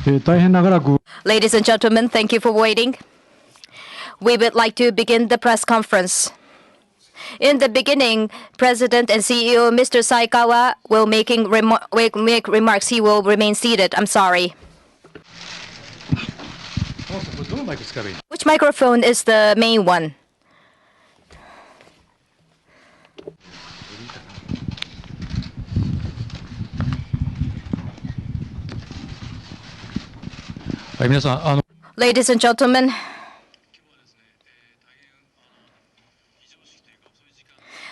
Ladies and gentlemen, thank you for waiting. We would like to begin the press conference. In the beginning, President and CEO Mr. Saikawa will make remarks. He will remain seated. I'm sorry. Which microphone is the main one? Ladies and gentlemen,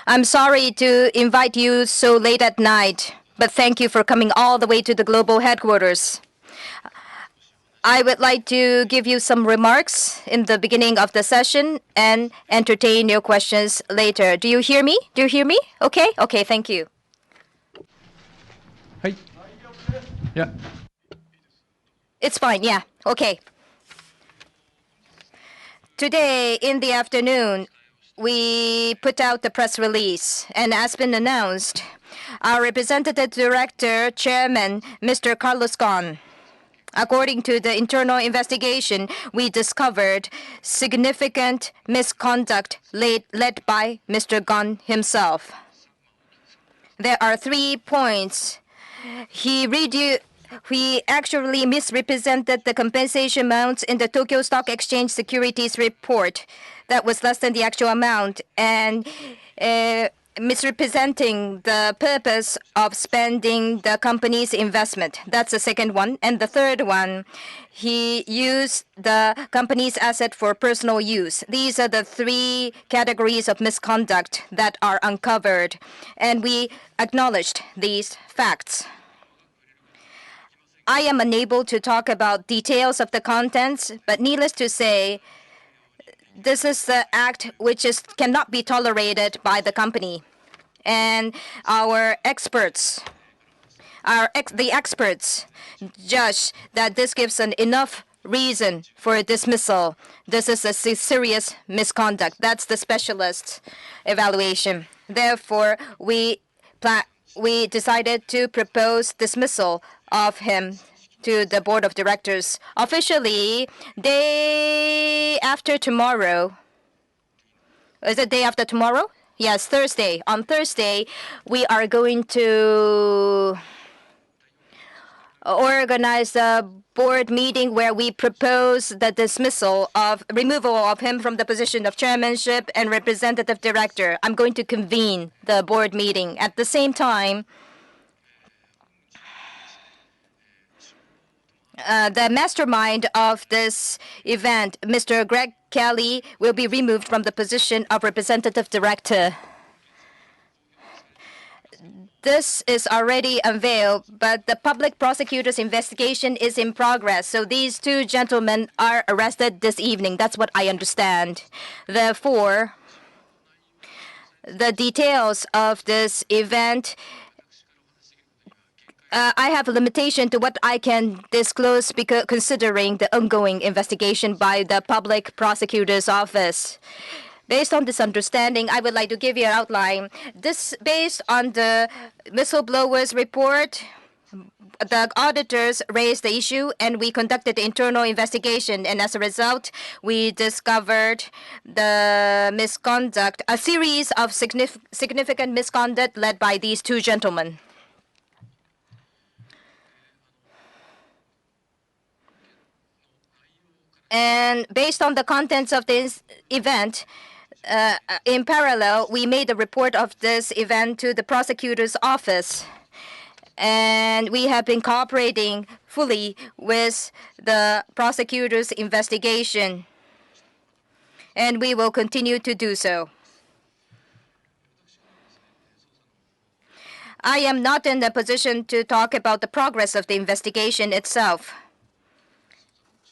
I'm sorry to invite you so late at night, but thank you for coming all the way to the global headquarters. I would like to give you some remarks in the beginning of the session and entertain your questions later. Do you hear me? Do you hear me? Okay? Okay, thank you. Yeah. It's fine, yeah. Okay. Today in the afternoon, we put out the press release, and as been announced, our representative director, chairman, Mr. Carlos Ghosn, according to the internal investigation, we discovered significant misconduct led by Mr. Ghosn himself. There are 3 points. He actually misrepresented the compensation amounts in the Tokyo Stock Exchange securities report. That was less than the actual amount, and misrepresenting the purpose of spending the company's investment. That's the second one. And the third one, he used the company's asset for personal use. These are the 3 categories of misconduct that are uncovered, and we acknowledged these facts. I am unable to talk about details of the contents, but needless to say, this is the act which cannot be tolerated by the company. And our experts, the experts judge that this gives enough reason for dismissal. This is a serious misconduct. That's the specialist evaluation. Therefore, we decided to propose dismissal of him to the board of directors. Officially, day after tomorrow. Is it day after tomorrow? Yes, Thursday. On Thursday, we are going to organize a board meeting where we propose the removal of him from the position of chairmanship and representative director. I'm going to convene the board meeting. At the same time, the mastermind of this event, Mr. Greg Kelly, will be removed from the position of representative director. This is already unveiled, but the public prosecutor's investigation is in progress. So these 2 gentlemen are arrested this evening. That's what I understand. Therefore, the details of this event, I have a limitation to what I can disclose considering the ongoing investigation by the public prosecutor's office. Based on this understanding, I would like to give you an outline. This based on the whistleblower's report, the auditors raised the issue, and we conducted the internal investigation. And as a result, we discovered the misconduct, a series of significant misconduct led by these 2 gentlemen. And based on the contents of this event, in parallel, we made a report of this event to the prosecutor's office. And we have been cooperating fully with the prosecutor's investigation. And we will continue to do so. I am not in the position to talk about the progress of the investigation itself.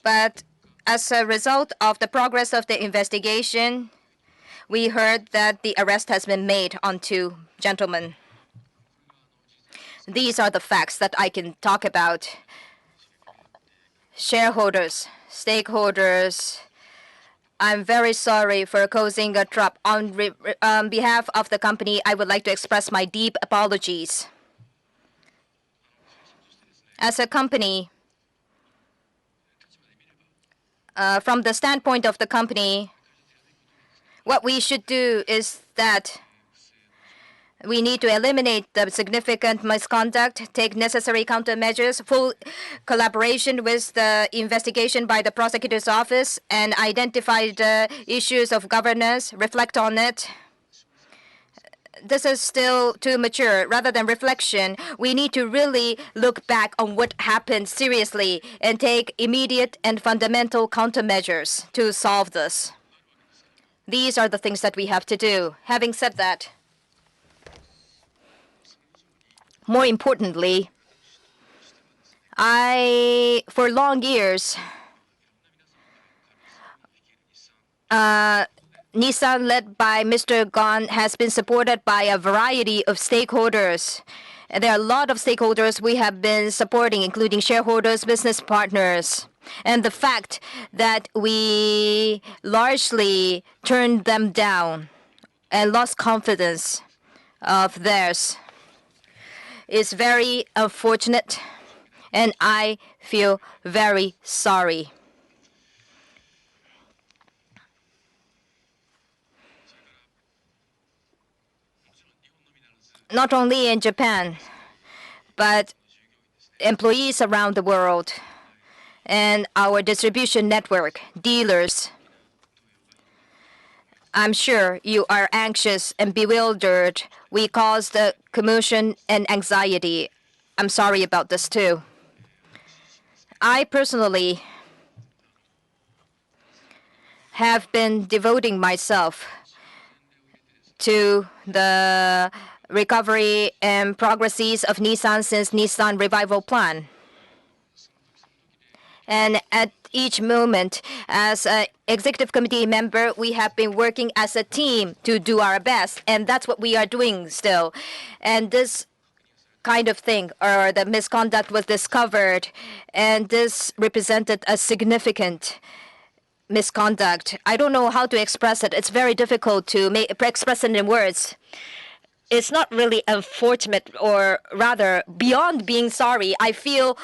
But as a result of the progress of the investigation, we heard that the arrest has been made on 2 gentlemen. These are the facts that I can talk about. Shareholders, stakeholders, I'm very sorry for causing a trap. On behalf of the company, I would like to express my deep apologies. As a company, from the standpoint of the company, what we should do is that we need to eliminate the significant misconduct, take necessary countermeasures, full collaboration with the investigation by the prosecutor's office, and identify the issues of governance, reflect on it. This is still too mature. Rather than reflection, we need to really look back on what happened seriously and take immediate and fundamental countermeasures to solve this. These are the things that we have to do. Having said that, more importantly, for long years, Nissan, led by Mr. Ghosn, has been supported by a variety of stakeholders. There are a lot of stakeholders we have been supporting, including shareholders, business partners. And the fact that we largely turned them down and lost confidence of theirs is very unfortunate, and I feel very sorry. Not only in Japan, but employees around the world and our distribution network, dealers. I'm sure you are anxious and bewildered. We caused commotion and anxiety. I'm sorry about this too. I personally have been devoting myself to the recovery and progresses of Nissan since Nissan Revival Plan. And at each moment, as an executive committee member, we have been working as a team to do our best. And that's what we are doing still. And this kind of thing, or the misconduct, was discovered. And this represented a significant misconduct. I don't know how to express it. It's very difficult to express it in words. It's not really unfortunate, or rather, beyond being sorry, I feel,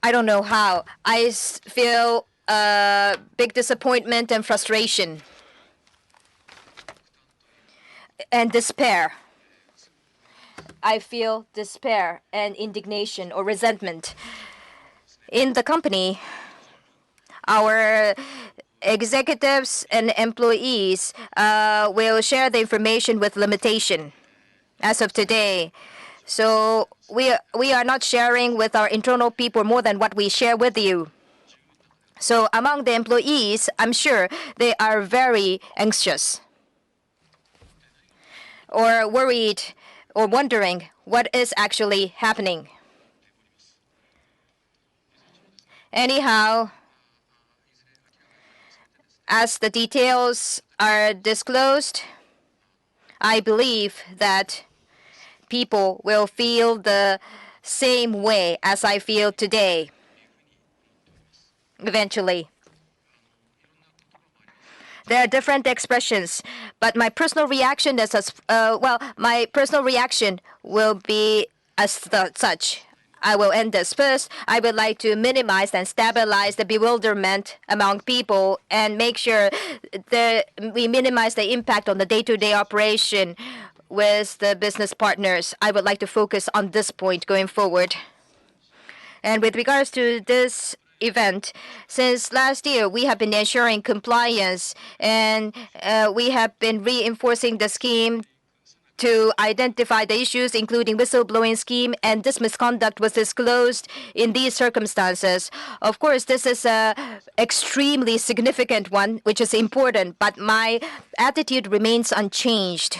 I don't know how. I feel big disappointment and frustration and despair. I feel despair and indignation or resentment. In the company, our executives and employees will share the information with limitation as of today. So we are not sharing with our internal people more than what we share with you. So among the employees, I'm sure they are very anxious or worried or wondering what is actually happening. Anyhow, as the details are disclosed, I believe that people will feel the same way as I feel today, eventually. There are different expressions, but my personal reaction is my personal reaction will be as such. I will end this. First, I would like to minimize and stabilize the bewilderment among people and make sure that we minimize the impact on the day-to-day operation with the business partners. I would like to focus on this point going forward. And with regards to this event, since last year, we have been ensuring compliance, and we have been reinforcing the scheme to identify the issues, including whistleblowing scheme, and this misconduct was disclosed in these circumstances. Of course, this is a extremely significant one, which is important, but my attitude remains unchanged.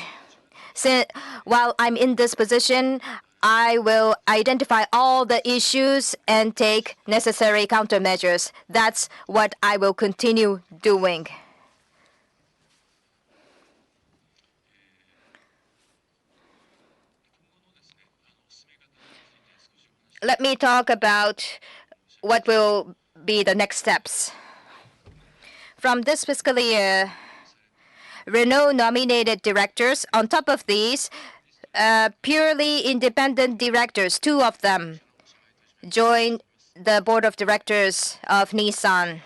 So, while I'm in this position, I will identify all the issues and take necessary countermeasures. That's what I will continue doing. Let me talk about what will be the next steps. From this fiscal year, Renault nominated directors. On top of these, purely independent directors, 2 of them, joined the board of directors of Nissan.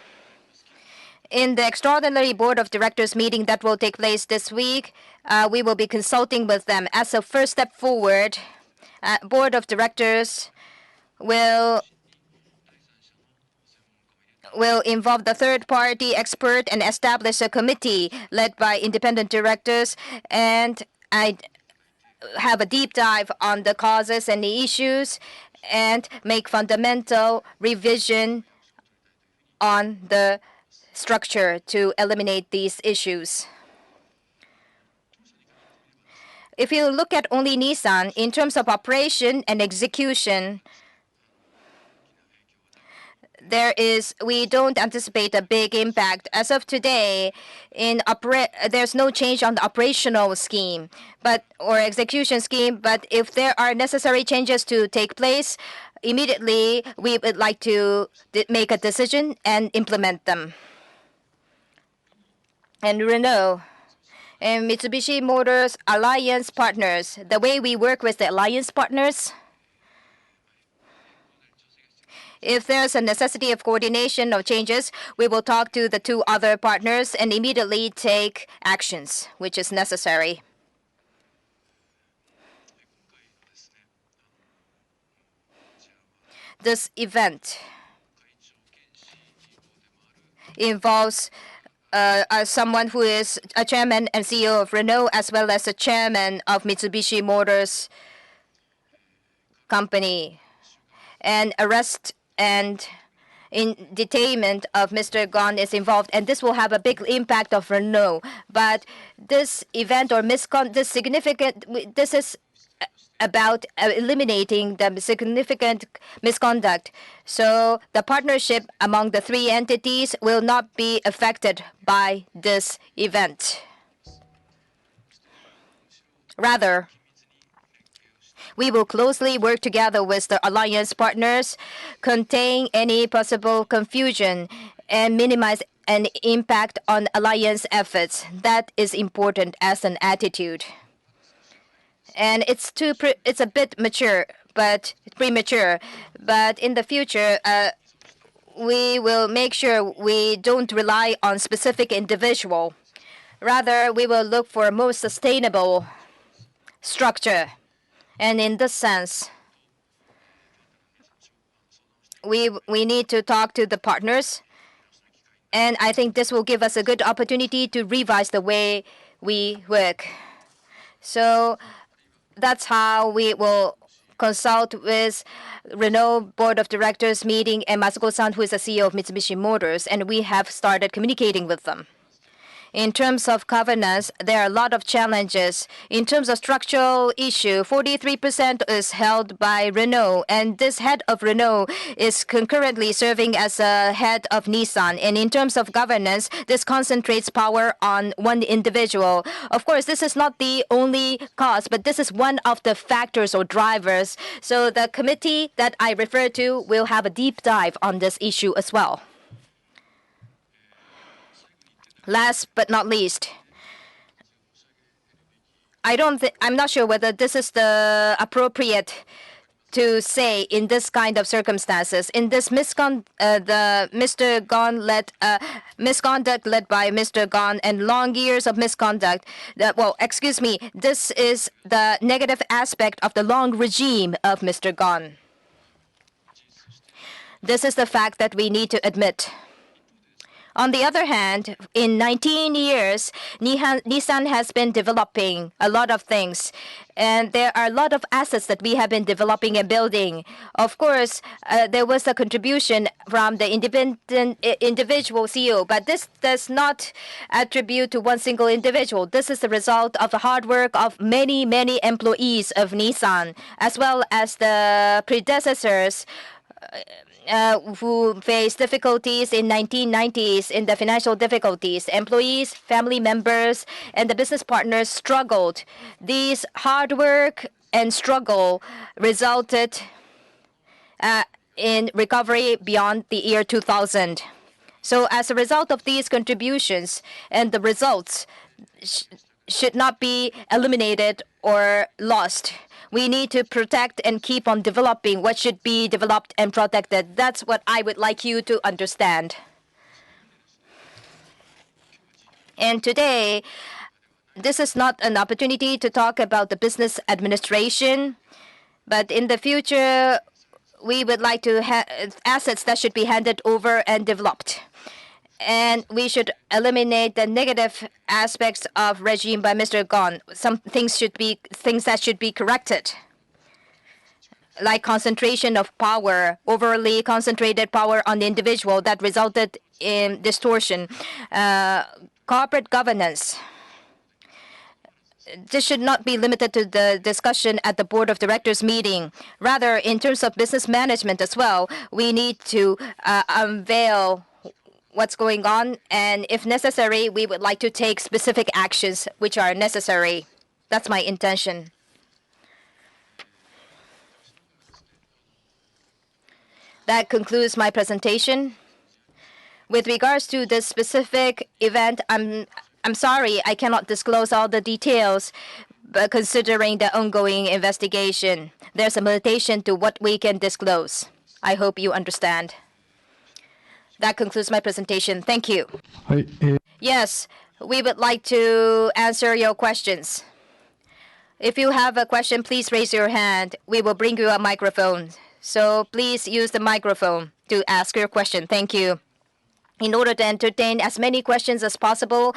In the extraordinary board of directors meeting that will take place this week, we will be consulting with them. As a first step forward, board of directors will involve the third-party expert and establish a committee led by independent directors, and I have a deep dive on the causes and the issues and make fundamental revision on the structure to eliminate these issues. If you look at only Nissan, in terms of operation and execution, we don't anticipate a big impact. As of today, there's no change on the operational scheme or execution scheme, but if there are necessary changes to take place, immediately we would like to make a decision and implement them. And Renault and Mitsubishi Motors alliance partners, the way we work with the alliance partners, if there's a necessity of coordination of changes, we will talk to the two other partners and immediately take actions, which is necessary. This event involves someone who is a chairman and CEO of Renault, as well as a chairman of Mitsubishi Motors company. And arrest and detainment of Mr. Ghosn is involved, and this will have a big impact of Renault. But this event or this is about eliminating the significant misconduct. So the partnership among the three entities will not be affected by this event. Rather, we will closely work together with the alliance partners, contain any possible confusion, and minimize an impact on alliance efforts. That is important as an attitude. And it's a bit mature, but premature. But in the future, we will make sure we don't rely on specific individual. Rather, we will look for a more sustainable structure. And in this sense, we need to talk to the partners. And I think this will give us a good opportunity to revise the way we work. So that's how we will consult with Renault Board of Directors meeting and Masuko-san, who is the CEO of Mitsubishi Motors, and we have started communicating with them. In terms of governance, there are a lot of challenges. In terms of structural issue, 43% is held by Renault, and this head of Renault is concurrently serving as a head of Nissan. And in terms of governance, this concentrates power on one individual. Of course, this is not the only cause, but this is one of the factors or drivers. So the committee that I refer to will have a deep dive on this issue as well. Last but not least, I'm not sure whether this is the appropriate to say in this kind of circumstances. In this misconduct led by Mr. Ghosn and long years of misconduct. This is the negative aspect of the long regime of Mr. Ghosn. This is the fact that we need to admit. On the other hand, in 19 years, Nissan has been developing a lot of things. And there are a lot of assets that we have been developing and building. Of course, there was a contribution from the individual CEO, but this does not attribute to one single individual. This is the result of the hard work of many, many employees of Nissan, as well as the predecessors who faced difficulties in 1990s in the financial difficulties. Employees, family members, and the business partners struggled. These hard work and struggle resulted in recovery beyond the year 2000. So as a result of these contributions and the results should not be eliminated or lost. We need to protect and keep on developing what should be developed and protected. That's what I would like you to understand. And today, this is not an opportunity to talk about the business administration, but in the future, we would like to have assets that should be handed over and developed. And we should eliminate the negative aspects of regime by Mr. Ghosn. Some things that should be corrected, like concentration of power, overly concentrated power on the individual that resulted in distortion. Corporate governance. This should not be limited to the discussion at the board of directors meeting. Rather, in terms of business management as well, we need to unveil what's going on, and if necessary, we would like to take specific actions which are necessary. That's my intention. That concludes my presentation. With regards to this specific event, I'm sorry I cannot disclose all the details, but considering the ongoing investigation, there's a limitation to what we can disclose. I hope you understand. That concludes my presentation. Thank you. Yes, we would like to answer your questions. If you have a question, please raise your hand. We will bring you a microphone. So please use the microphone to ask your question. Thank you. In order to entertain as many questions as possible,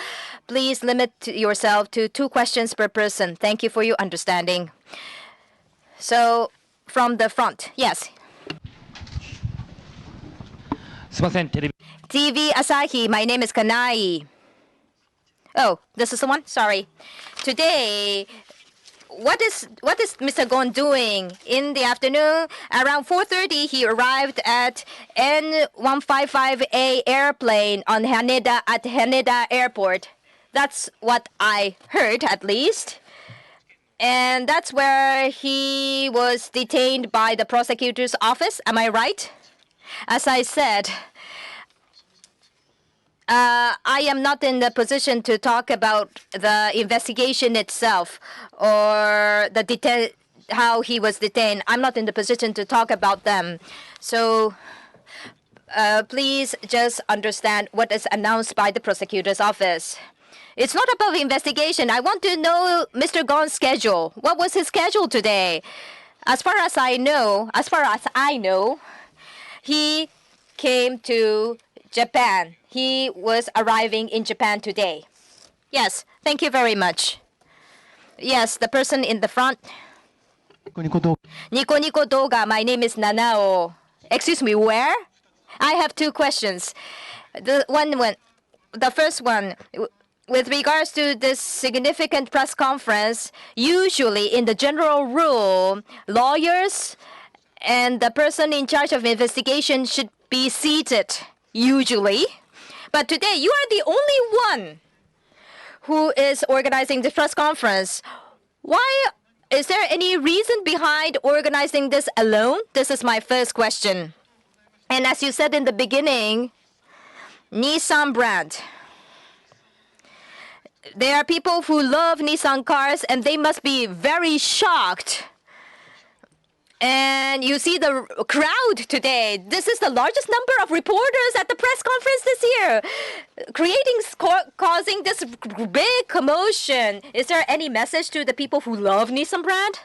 please limit yourself to 2 questions per person. Thank you for your understanding. So, from the front, yes. TV Asahi, my name is Kanai. Oh, this is the one? Sorry. Today, what is Mr. Ghosn doing? In the afternoon, around 4:30, he arrived at N155A airplane on at Haneda Airport. That's what I heard, at least. And that's where he was detained by the prosecutor's office. Am I right? As I said, I am not in the position to talk about the investigation itself or how he was detained. I'm not in the position to talk about them. So please just understand what is announced by the prosecutor's office. It's not about the investigation. I want to know Mr. Ghosn's schedule. What was his schedule today? As far as I know, he came to Japan. He was arriving in Japan today. Yes, thank you very much. Yes, the person in the front. Nico Nico Doga, my name is Nanao. Excuse me, where? I have 2 questions. The first one, with regards to this significant press conference, usually in the general rule, lawyers and the person in charge of investigation should be seated, usually. But today, you are the only one who is organizing the press conference. Why? Is there any reason behind organizing this alone? This is my first question. And as you said in the beginning, Nissan brand. There are people who love Nissan cars, and they must be very shocked. And you see the crowd today. This is the largest number of reporters at the press conference this year, causing this big commotion. Is there any message to the people who love Nissan brand?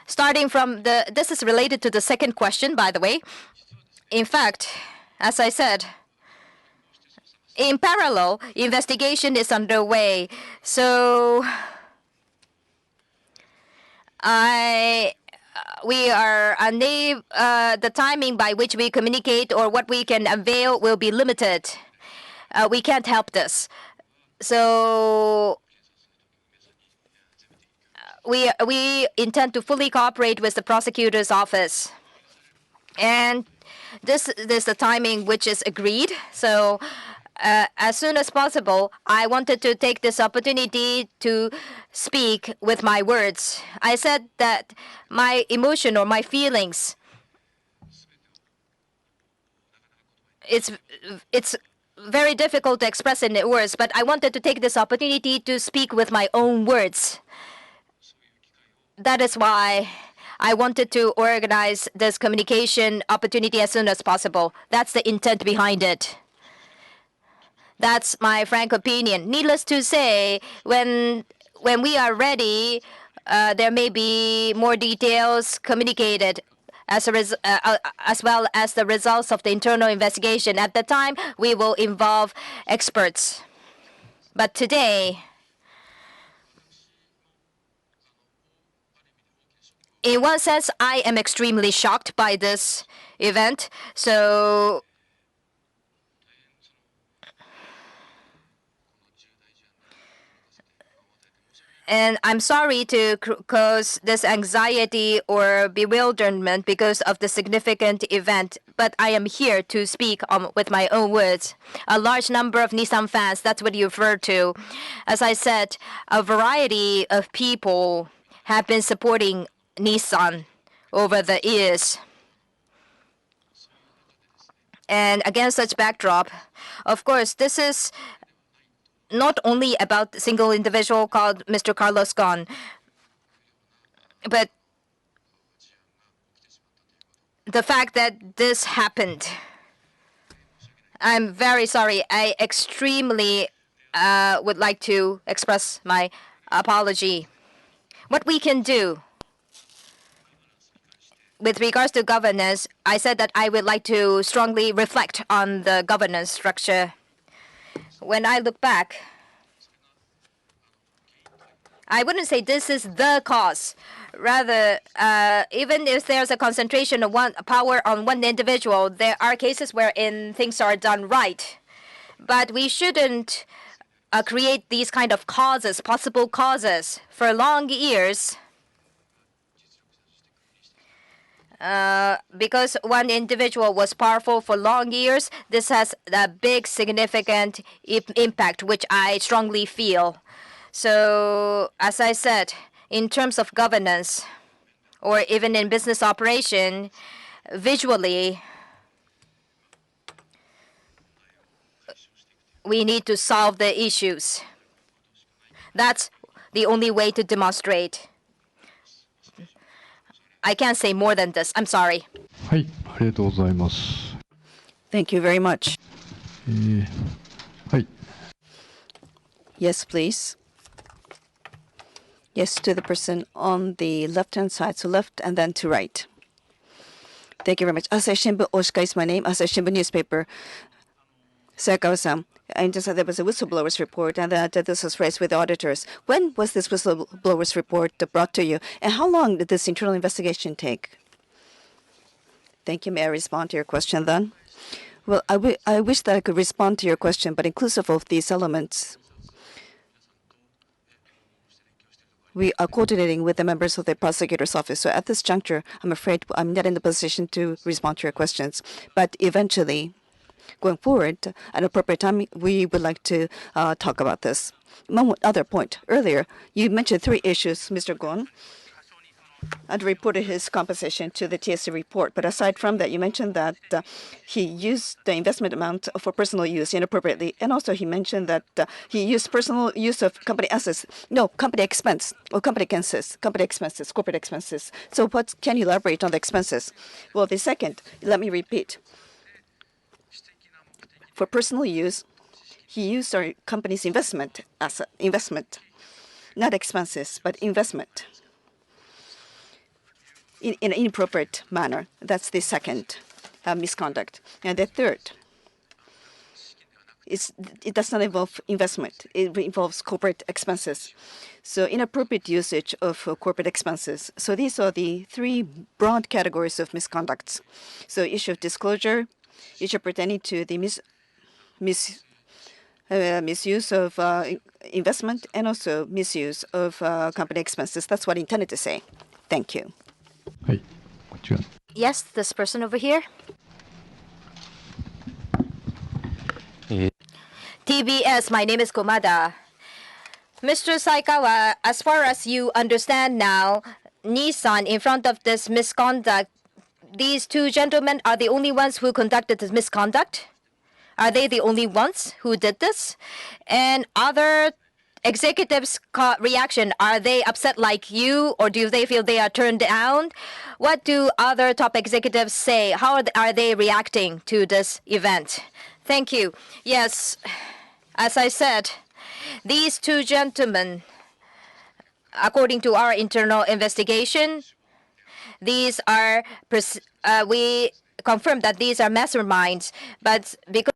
Starting from this is related to the second question, by the way. In fact, as I said, in parallel, investigation is underway. So we are unable. The timing by which we communicate or what we can unveil will be limited. We can't help this. So we intend to fully cooperate with the prosecutor's office, and this is the timing which is agreed. So as soon as possible, I wanted to take this opportunity to speak with my words. I said that my emotion or my feelings it's very difficult to express in words, but I wanted to take this opportunity to speak with my own words. That is why I wanted to organize this communication opportunity as soon as possible. That's the intent behind it. That's my frank opinion. Needless to say, when we are ready, there may be more details communicated as well as the results of the internal investigation. At the time, we will involve experts. But today, in one sense, I am extremely shocked by this event. And I'm sorry to cause this anxiety or bewilderment because of the significant event, but I am here to speak with my own words. A large number of Nissan fans, that's what you refer to. As I said, a variety of people have been supporting Nissan over the years. And against such backdrop, of course, this is not only about a single individual called Mr. Carlos Ghosn, but the fact that this happened. I'm very sorry. I extremely would like to express my apology. What we can do with regards to governance, I said that I would like to strongly reflect on the governance structure. When I look back, I wouldn't say this is the cause. Rather, even if there's a concentration of power on one individual, there are cases wherein things are done right. But we shouldn't create these kind of causes, possible causes, for long years. Because one individual was powerful for long years, this has a big significant impact, which I strongly feel. So, as I said, in terms of governance, or even in business operation, visually, we need to solve the issues. That's the only way to demonstrate. I can't say more than this. I'm sorry. はい、ありがとうございます。Thank you very much. はい。 Yes, please. Yes, to the person on the left-hand side, so left and then to right. Thank you very much. Asahi Shimbun Oshika is my name. Asahi Shimbun newspaper. Saikawa-san, I understand there was a whistleblower's report and that this was raised with the auditors. When was this whistleblower's report brought to you? And how long did this internal investigation take? Thank you. May I respond to your question then? Well, I wish that I could respond to your question, but inclusive of these elements, we are coordinating with the members of the prosecutor's office. So at this juncture, I'm afraid I'm not in the position to respond to your questions. But eventually, going forward, at an appropriate time, we would like to talk about this. One other point. Earlier, you mentioned 3 issues, Mr. Ghosn, and reported his compensation to the TSC report. But aside from that, you mentioned that he used the investment amount for personal use inappropriately. And also he mentioned that he used personal use of company assets. No, company expense or company expenses, corporate expenses. So what can you elaborate on the expenses? Well, the second, let me repeat. For personal use, he used our company's investment, not expenses, but investment in an inappropriate manner. That's the second misconduct. And the third, it does not involve investment. It involves corporate expenses. So inappropriate usage of corporate expenses. So these are the 3 broad categories of misconducts. So issue of disclosure, issue pertaining to the misuse of investment, and also misuse of company expenses. That's what I intended to say. Thank you. はい、こちら。 Yes, this person over here. TBS, my name is Komada. Mr. Saikawa, as far as you understand now, Nissan, in front of this misconduct, these 2 gentlemen are the only ones who conducted this misconduct? Are they the only ones who did this? And other executives' reaction, are they upset like you, or do they feel they are turned down? What do other top executives say? How are they reacting to this event? Thank you. Yes, as I said, these two gentlemen, according to our internal investigation, these are we confirm that these are masterminds, but because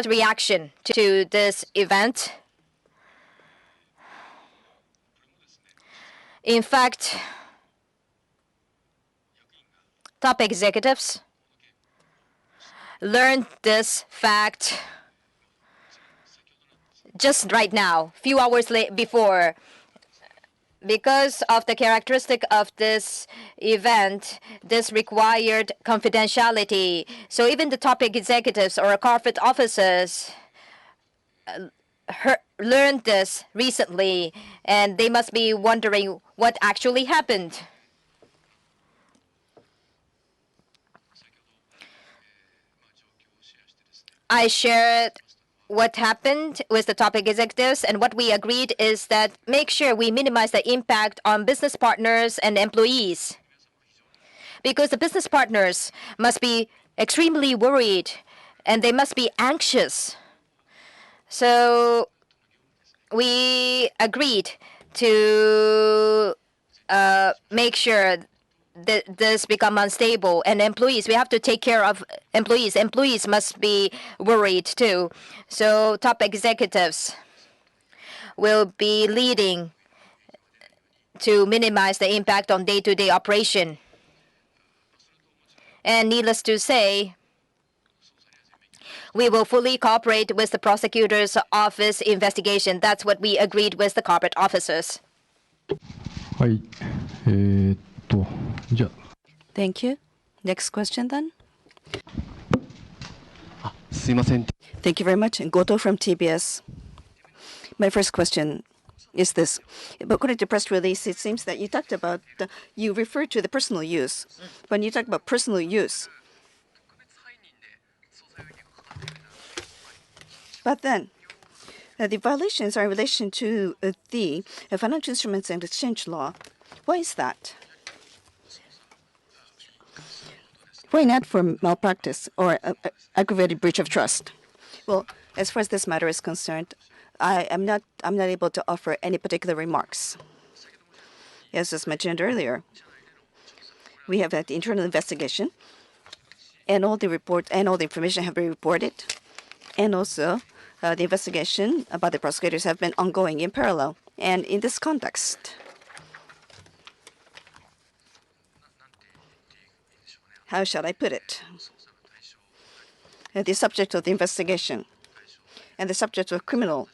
reaction to this event, in fact, top executives learned this fact just right now, few hours before. Because of the characteristic of this event, this required confidentiality. So even the top executives or corporate officers learned this recently, and they must be wondering what actually happened. I shared what happened with the top executives, and what we agreed is that make sure we minimize the impact on business partners and employees, because the business partners must be extremely worried and they must be anxious. So we agreed to make sure that this become unstable, and employees, we have to take care of employees. Employees must be worried too. So top executives will be leading to minimize the impact on day-to-day operation. And needless to say, we will fully cooperate with the prosecutor's office investigation. That's what we agreed with the corporate officers. はい。じゃあ。Thank you. Next question then. すいません。 Thank you very much. Goto from TBS. My first question is this. According to press release, it seems that you talked about, you referred to the personal use. When you talk about personal use, but then the violations are in relation to the financial instruments and exchange law. Why is that? Why not for malpractice or aggravated breach of trust? Well, as far as this matter is concerned, I'm not able to offer any particular remarks. As was mentioned earlier, we have had the internal investigation, and all the information have been reported, and also the investigation about the prosecutors have been ongoing in parallel. And in this context, how shall I put it? The subject of the investigation and the subject of criminal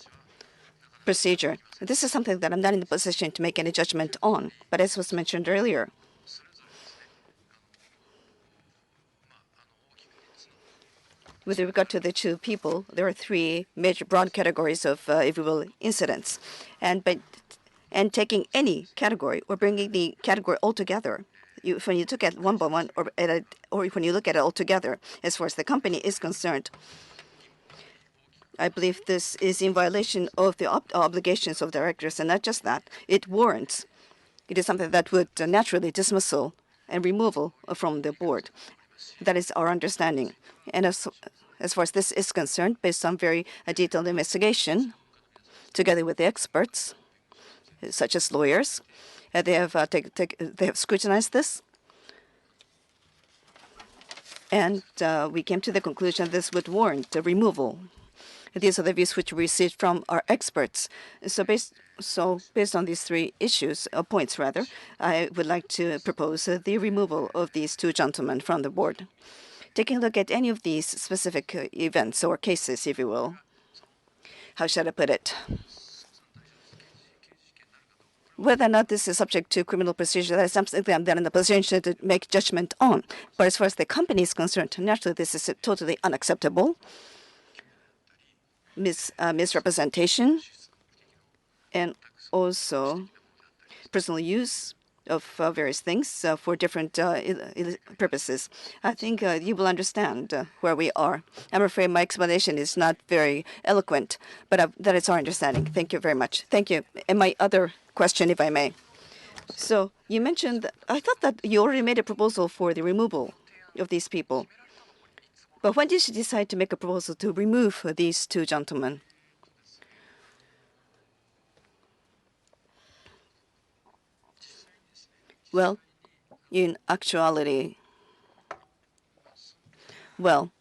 procedure. This is something that I'm not in the position to make any judgment on. But as was mentioned earlier, with regard to the two people, there are three major broad categories of, if you will, incidents. And taking any category or bringing the category all together, when you look at one by one, or when you look at it all together, as far as the company is concerned, I believe this is in violation of the obligations of directors, and not just that, it warrants. It is something that would naturally dismissal and removal from the board. That is our understanding. And as far as this is concerned, based on very detailed investigation, together with the experts, such as lawyers, they have scrutinized this, and we came to the conclusion this would warrant a removal. These are the views which we received from our experts. So based on these three issues, points rather, I would like to propose the removal of these two gentlemen from the board. Taking a look at any of these specific events or cases, if you will, how shall I put it? Whether or not this is subject to criminal procedure, that is something that I'm not in the position to make judgment on. But as far as the company is concerned, naturally this is totally unacceptable. Misrepresentation, and also personal use of various things for different purposes. I think you will understand where we are. I'm afraid my explanation is not very eloquent, but that is our understanding. Thank you very much. Thank you. And my other question, if I may. So you mentioned that I thought that you already made a proposal for the removal of these people. But when did you decide to make a proposal to remove these two gentlemen? Well, in actuality, well,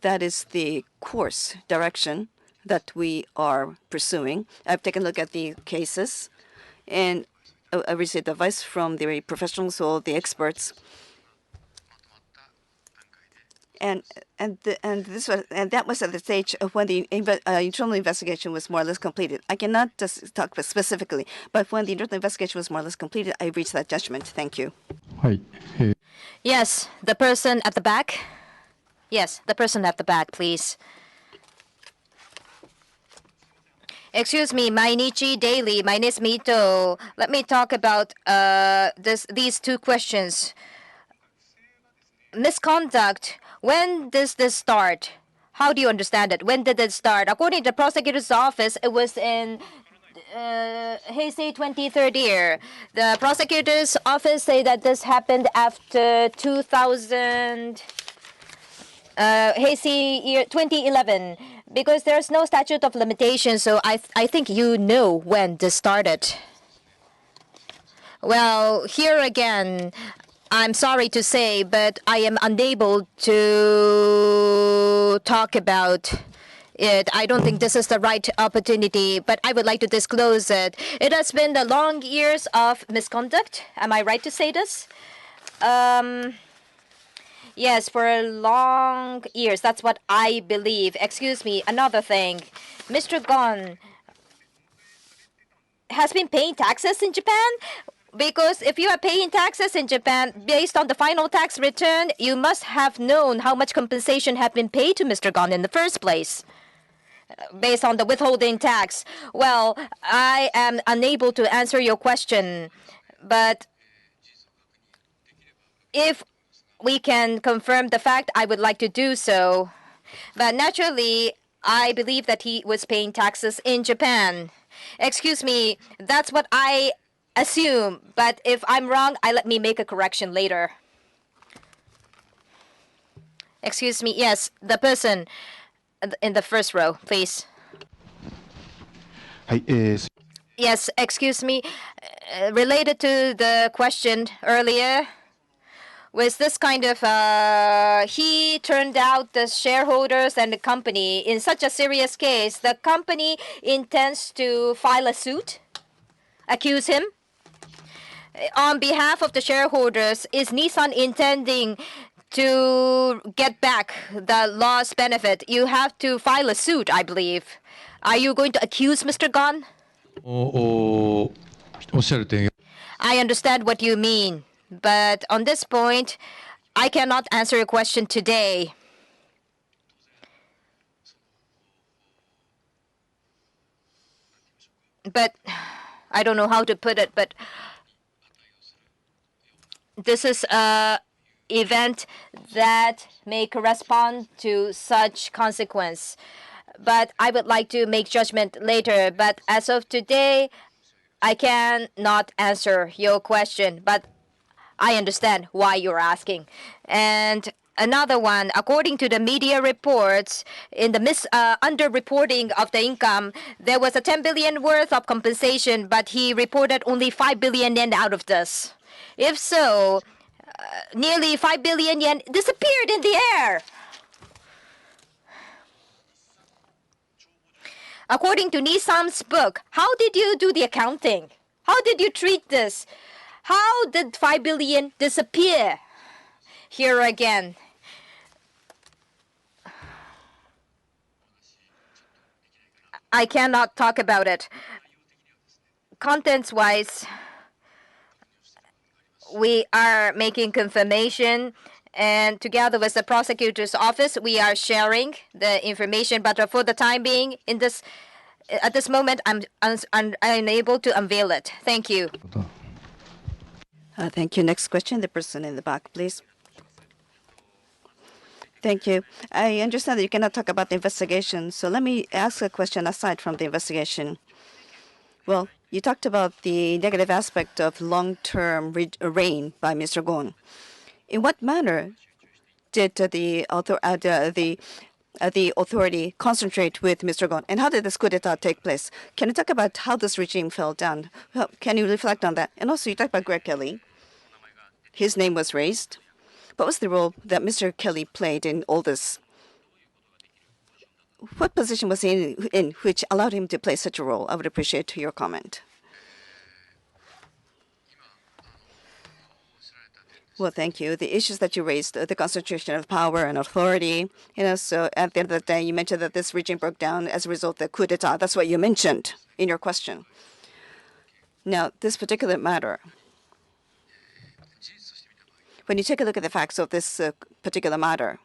that is the course direction that we are pursuing. I've taken a look at the cases, and I received advice from the professionals or the experts. And that was at the stage of when the internal investigation was more or less completed. I cannot just talk specifically, but when the internal investigation was more or less completed, I reached that judgment. Thank you. はい。Yes, the person at the back. Yes, the person at the back, please. Excuse me, Mainichi Daily. My name is Mito. Let me talk about these two questions. Misconduct. When does this start? How do you understand it? When did it start? According to the prosecutor's office, it was in Heisei 23rd year. The prosecutor's office say that this happened after 2000. Heisei year 2011, because there's no statute of limitation, so I think you know when this started. Well, here again, I'm sorry to say, but I am unable to talk about it. I don't think this is the right opportunity, but I would like to disclose it. It has been the long years of misconduct. Am I right to say this? Yes, for long years. That's what I believe. Excuse me, another thing. Mr. Ghosn has been paying taxes in Japan? Because if you are paying taxes in Japan based on the final tax return, you must have known how much compensation had been paid to Mr. Ghosn in the first place, based on the withholding tax. Well, I am unable to answer your question, but if we can confirm the fact, I would like to do so. But naturally, I believe that he was paying taxes in Japan. Excuse me, that's what I assume. But if I'm wrong, let me make a correction later. Excuse me, yes, the person in the first row, please. はい、Yes, excuse me. Related to the question earlier, was this kind of, he turned out the shareholders and the company in such a serious case, the company intends to file a suit, accuse him. On behalf of the shareholders, is Nissan intending to get back the lost benefit? You have to file a suit, I believe. Are you going to accuse Mr. Ghosn? おっしゃる点。 I understand what you mean, but on this point, I cannot answer your question today. But I don't know how to put it, but this is an event that may correspond to such consequence. But I would like to make judgment later. But as of today, I cannot answer your question. But I understand why you're asking. And another one, according to the media reports, in the underreporting of the income, there was a 10 billion worth of compensation, but he reported only 5 billion yen out of this. If so, nearly 5 billion yen disappeared in the air. According to Nissan's book, how did you do the accounting? How did you treat this? How did 5 billion disappear? Here again. I cannot talk about it. Contents-wise, we are making confirmation, and together with the prosecutor's office, we are sharing the information. But for the time being, at this moment, I'm unable to unveil it. Thank you. Thank you. Next question, the person in the back, please. Thank you. I understand that you cannot talk about the investigation, so let me ask a question aside from the investigation. Well, you talked about the negative aspect of long-term reign by Mr. Ghosn. In what manner did the authority concentrate with Mr. Ghosn, and how did this coup d'état take place? Can you talk about how this regime fell down? Can you reflect on that? And also, you talked about Greg Kelly. His name was raised. What was the role that Mr. Kelly played in all this? What position was he in which allowed him to play such a role? I would appreciate your comment. Well, thank you. The issues that you raised, the concentration of power and authority, so at the end of the day, you mentioned that this regime broke down as a result of the coup d'etat. That's what you mentioned in your question. Now, this particular matter, when you take a look at the facts of this particular matter,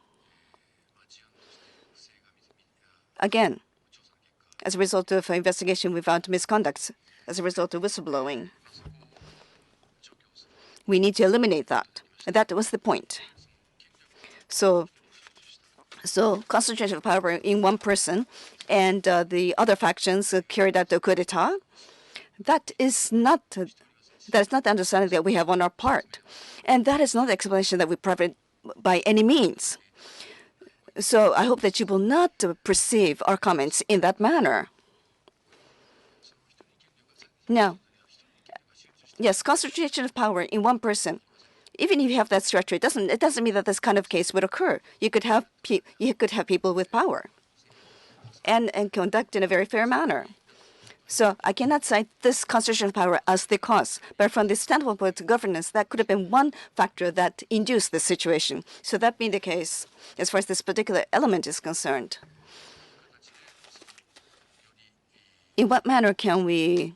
again, as a result of investigation, we found misconduct as a result of whistleblowing. We need to eliminate that. And that was the point. So concentration of power in one person and the other factions carried out the coup d'etat, that is not the understanding that we have on our part. And that is not the explanation that we provide by any means. So I hope that you will not perceive our comments in that manner. Now, yes, concentration of power in one person. Even if you have that structure, it doesn't mean that this kind of case would occur. You could have people with power, and conduct in a very fair manner. So I cannot cite this concentration of power as the cause, but from the standpoint of governance, that could have been one factor that induced this situation. So that being the case, as far as this particular element is concerned, in what manner can we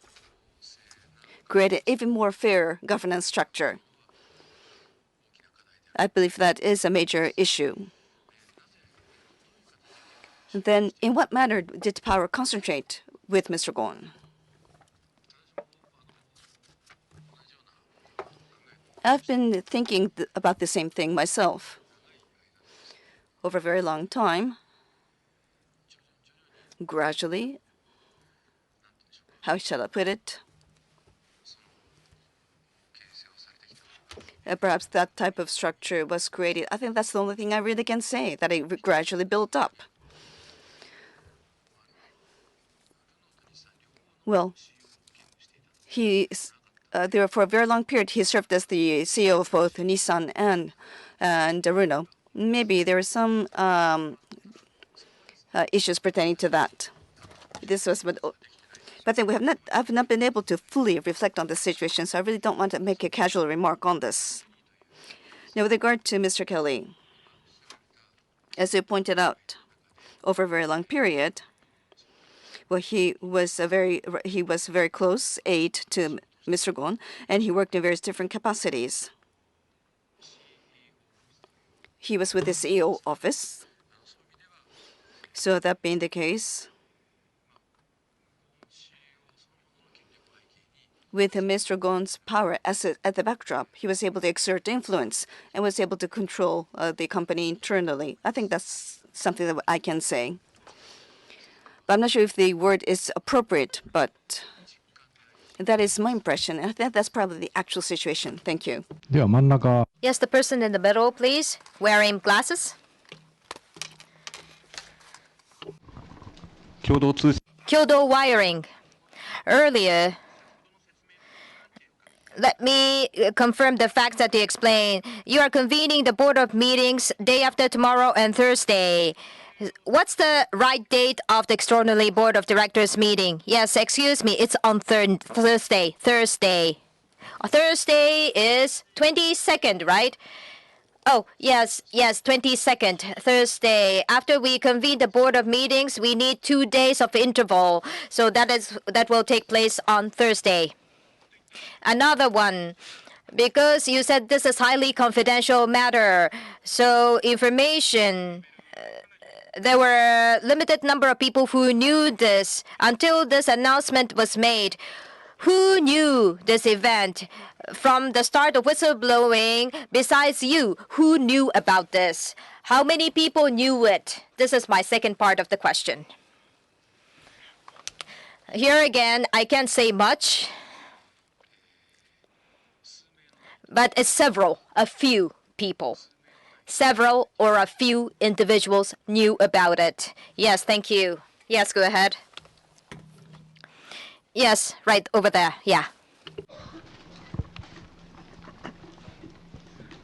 create an even more fair governance structure? I believe that is a major issue. Then, in what manner did power concentrate with Mr. Ghosn? I've been thinking about the same thing myself over a very long time. Gradually, how shall I put it? Perhaps that type of structure was created. I think that's the only thing I really can say, that it gradually built up. Well, there for a very long period, he served as the CEO of both Nissan and Renault. Maybe there are some issues pertaining to that. But then I've not been able to fully reflect on the situation, so I really don't want to make a casual remark on this. Now, with regard to Mr. Kelly, as you pointed out, over a very long period, well, he was a very close aide to Mr. Ghosn, and he worked in various different capacities. He was with the CEO office. So that being the case, with Mr. Ghosn's power at the backdrop, he was able to exert influence and was able to control the company internally. I think that's something that I can say. But I'm not sure if the word is appropriate, but that is my impression. And I think that's probably the actual situation. Thank you. Yes, the person in the middle, please, wearing glasses. Kyodo wiring. Earlier, let me confirm the facts that you explained. You are convening the board of meetings day after tomorrow and Thursday. What's the right date of the extraordinary board of directors meeting? Yes, excuse me, it's on Thursday. Thursday is 22nd, right? Oh, yes, 22nd, Thursday. After we convene the board of meetings, we need 2 days of interval. So that will take place on Thursday. Another one, because you said this is highly confidential matter, so information, there were a limited number of people who knew this until this announcement was made. Who knew this event from the start of whistleblowing besides you? Who knew about this? How many people knew it? This is my second part of the question. Here again, I can't say much, but it's several, a few people. Several or a few individuals knew about it. Yes, thank you. Yes, go ahead. Yes, right over there. Yeah.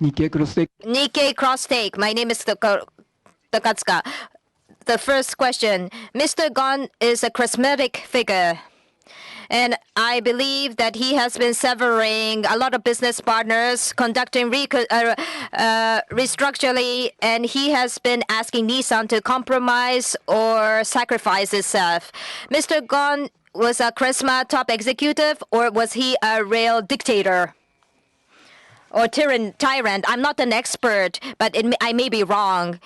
Nikkei Cross Take. My name is Takatsuka. The first question. Mr. Ghosn is a charismatic figure. And I believe that he has been severing a lot of business partners, conducting restructuring, and he has been asking Nissan to compromise or sacrifice itself. Mr. Ghosn was a charisma top executive, or was he a real dictator or tyrant? I'm not an expert, but I may be wrong.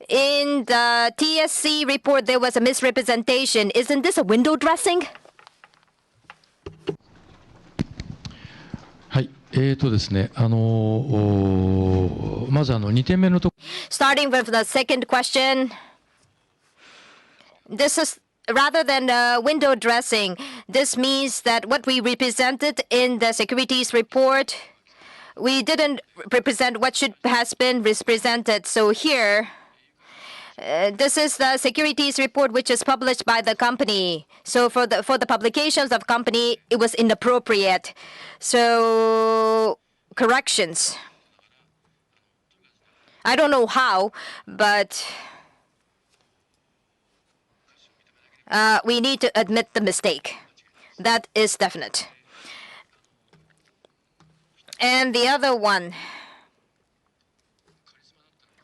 In the TSC report, there was a misrepresentation. Isn't this a window dressing? はい、ですね、まず2点目のとこ Starting with the second question, this is rather than window dressing. This means that what we represented in the securities report, we didn't represent what has been represented. So here, this is the securities report which is published by the company. So for the publications of company, it was inappropriate. So corrections. I don't know how, but we need to admit the mistake. That is definite. And the other one,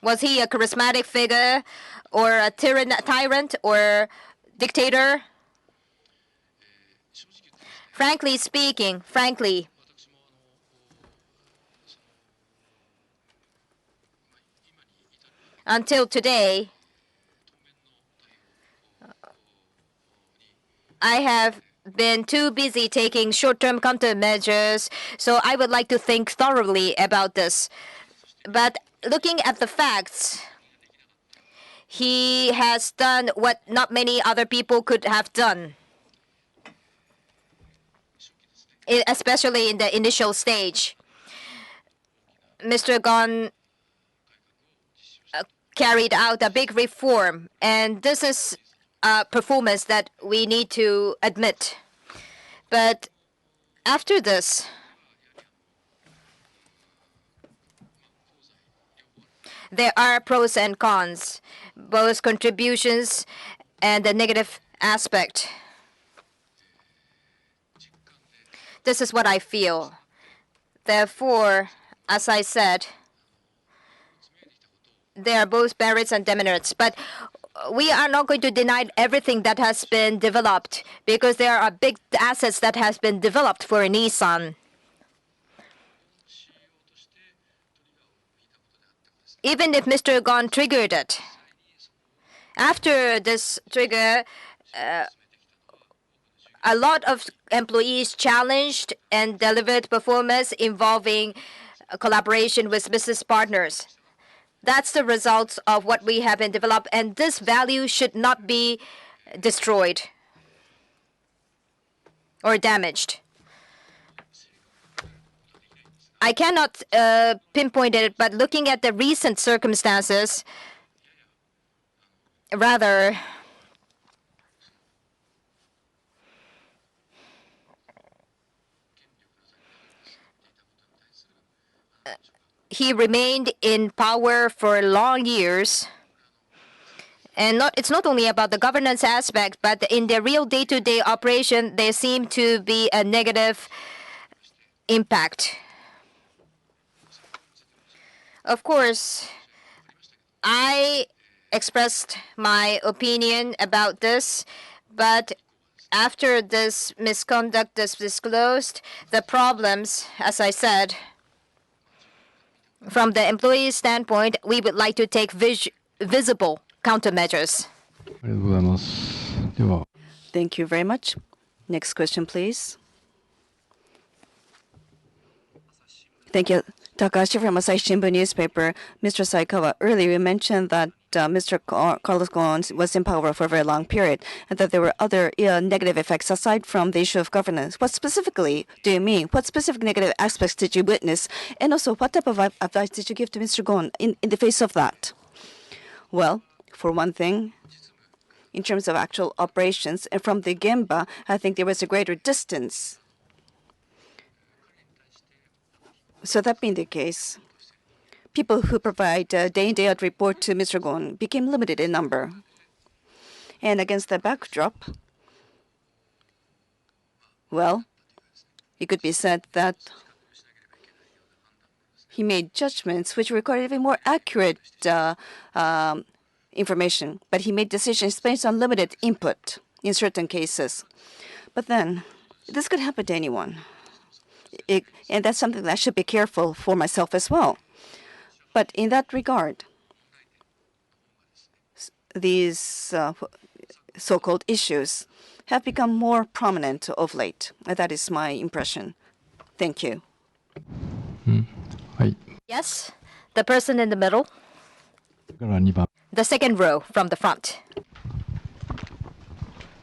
was he a charismatic figure or a tyrant or dictator? Frankly speaking, until today, I have been too busy taking short-term countermeasures, so I would like to think thoroughly about this. But looking at the facts, he has done what not many other people could have done, especially in the initial stage. Mr. Ghosn carried out a big reform, and this is a performance that we need to admit. But after this, there are pros and cons, both contributions and the negative aspect. This is what I feel. Therefore, as I said, there are both merits and demerits. But we are not going to deny everything that has been developed, because there are big assets that has been developed for Nissan. Even if Mr. Ghosn triggered it, after this trigger, a lot of employees challenged and delivered performance involving collaboration with business partners. That's the results of what we have been developed, and this value should not be destroyed or damaged. I cannot pinpoint it, but looking at the recent circumstances, rather, he remained in power for long years. And it's not only about the governance aspect, but in the real day-to-day operation, there seemed to be a negative impact. Of course, I expressed my opinion about this, but after this misconduct is disclosed, the problems, as I said, from the employee standpoint, we would like to take visible countermeasures. ありがとうございます。では、Thank you very much. Next question, please. Thank you. Takashi from Asahi Shimbun newspaper. Mr. Saikawa, earlier you mentioned that Mr. Carlos Ghosn was in power for a very long period and that there were other negative effects aside from the issue of governance. What specifically do you mean? What specific negative aspects did you witness? And also, what type of advice did you give to Mr. Ghosn in the face of that? Well, for one thing, in terms of actual operations, and from the Gemba, I think there was a greater distance. So that being the case, people who provide day in, day out report to Mr. Ghosn became limited in number. And against that backdrop, well, it could be said that he made judgments which required even more accurate information, but he made decisions based on limited input in certain cases. But then, this could happen to anyone. And that's something that I should be careful for myself as well. But in that regard, these so-called issues have become more prominent of late. That is my impression. Thank you. Yes, the person in the middle. から2番 The second row from the front.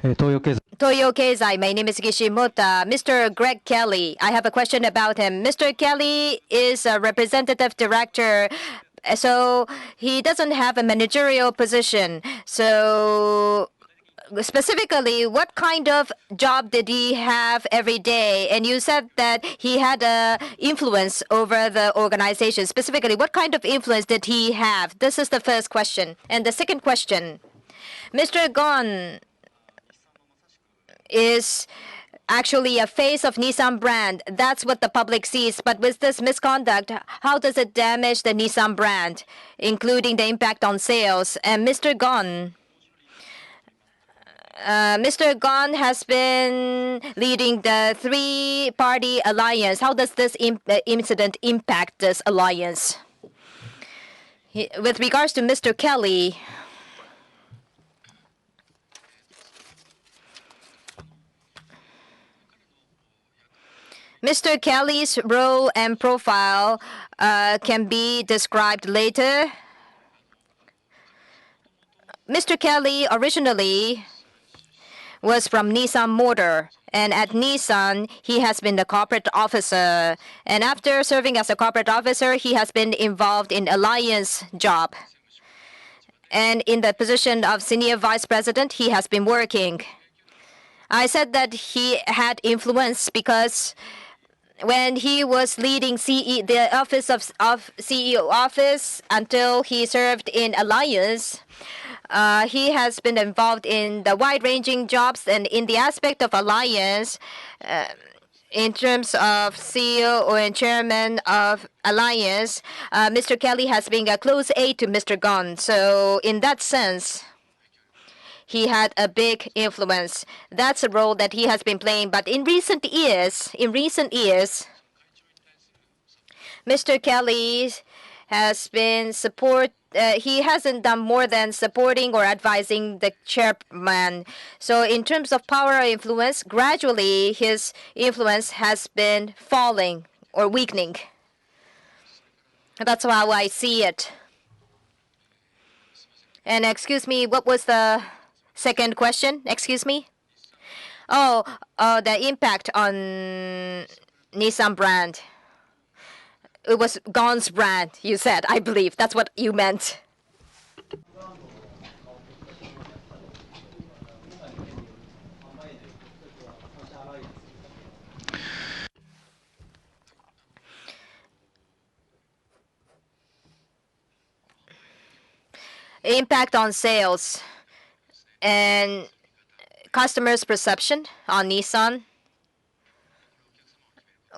東洋経済 Toyo Keizai, my name is Kishimoto. Mr. Greg Kelly, I have a question about him. Mr. Kelly is a representative director, so he doesn't have a managerial position. So specifically, what kind of job did he have every day? And you said that he had influence over the organization. Specifically, what kind of influence did he have? This is the first question. And the second question, Mr. Ghosn is actually a face of Nissan brand. That's what the public sees. But with this misconduct, how does it damage the Nissan brand, including the impact on sales? And Mr. Ghosn has been leading the three-party alliance. How does this incident impact this alliance? With regards to Mr. Kelly, Mr. Kelly's role and profile can be described later. Mr. Kelly originally was from Nissan Motor, and at Nissan, he has been the corporate officer. And after serving as a corporate officer, he has been involved in alliance job. And in the position of senior vice president, he has been working. I said that he had influence because when he was leading the office of CEO office until he served in alliance, he has been involved in the wide-ranging jobs, and in the aspect of alliance, in terms of CEO or chairman of alliance, Mr. Kelly has been a close aide to Mr. Ghosn. So in that sense, he had a big influence. That's a role that he has been playing. But in recent years, Mr. Kelly has been he hasn't done more than supporting or advising the chairman. So in terms of power or influence, gradually his influence has been falling or weakening. That's how I see it. And excuse me, what was the second question? Excuse me? The impact on Nissan brand. It was Ghosn's brand, you said, I believe. That's what you meant. Impact on sales and customers' perception on Nissan.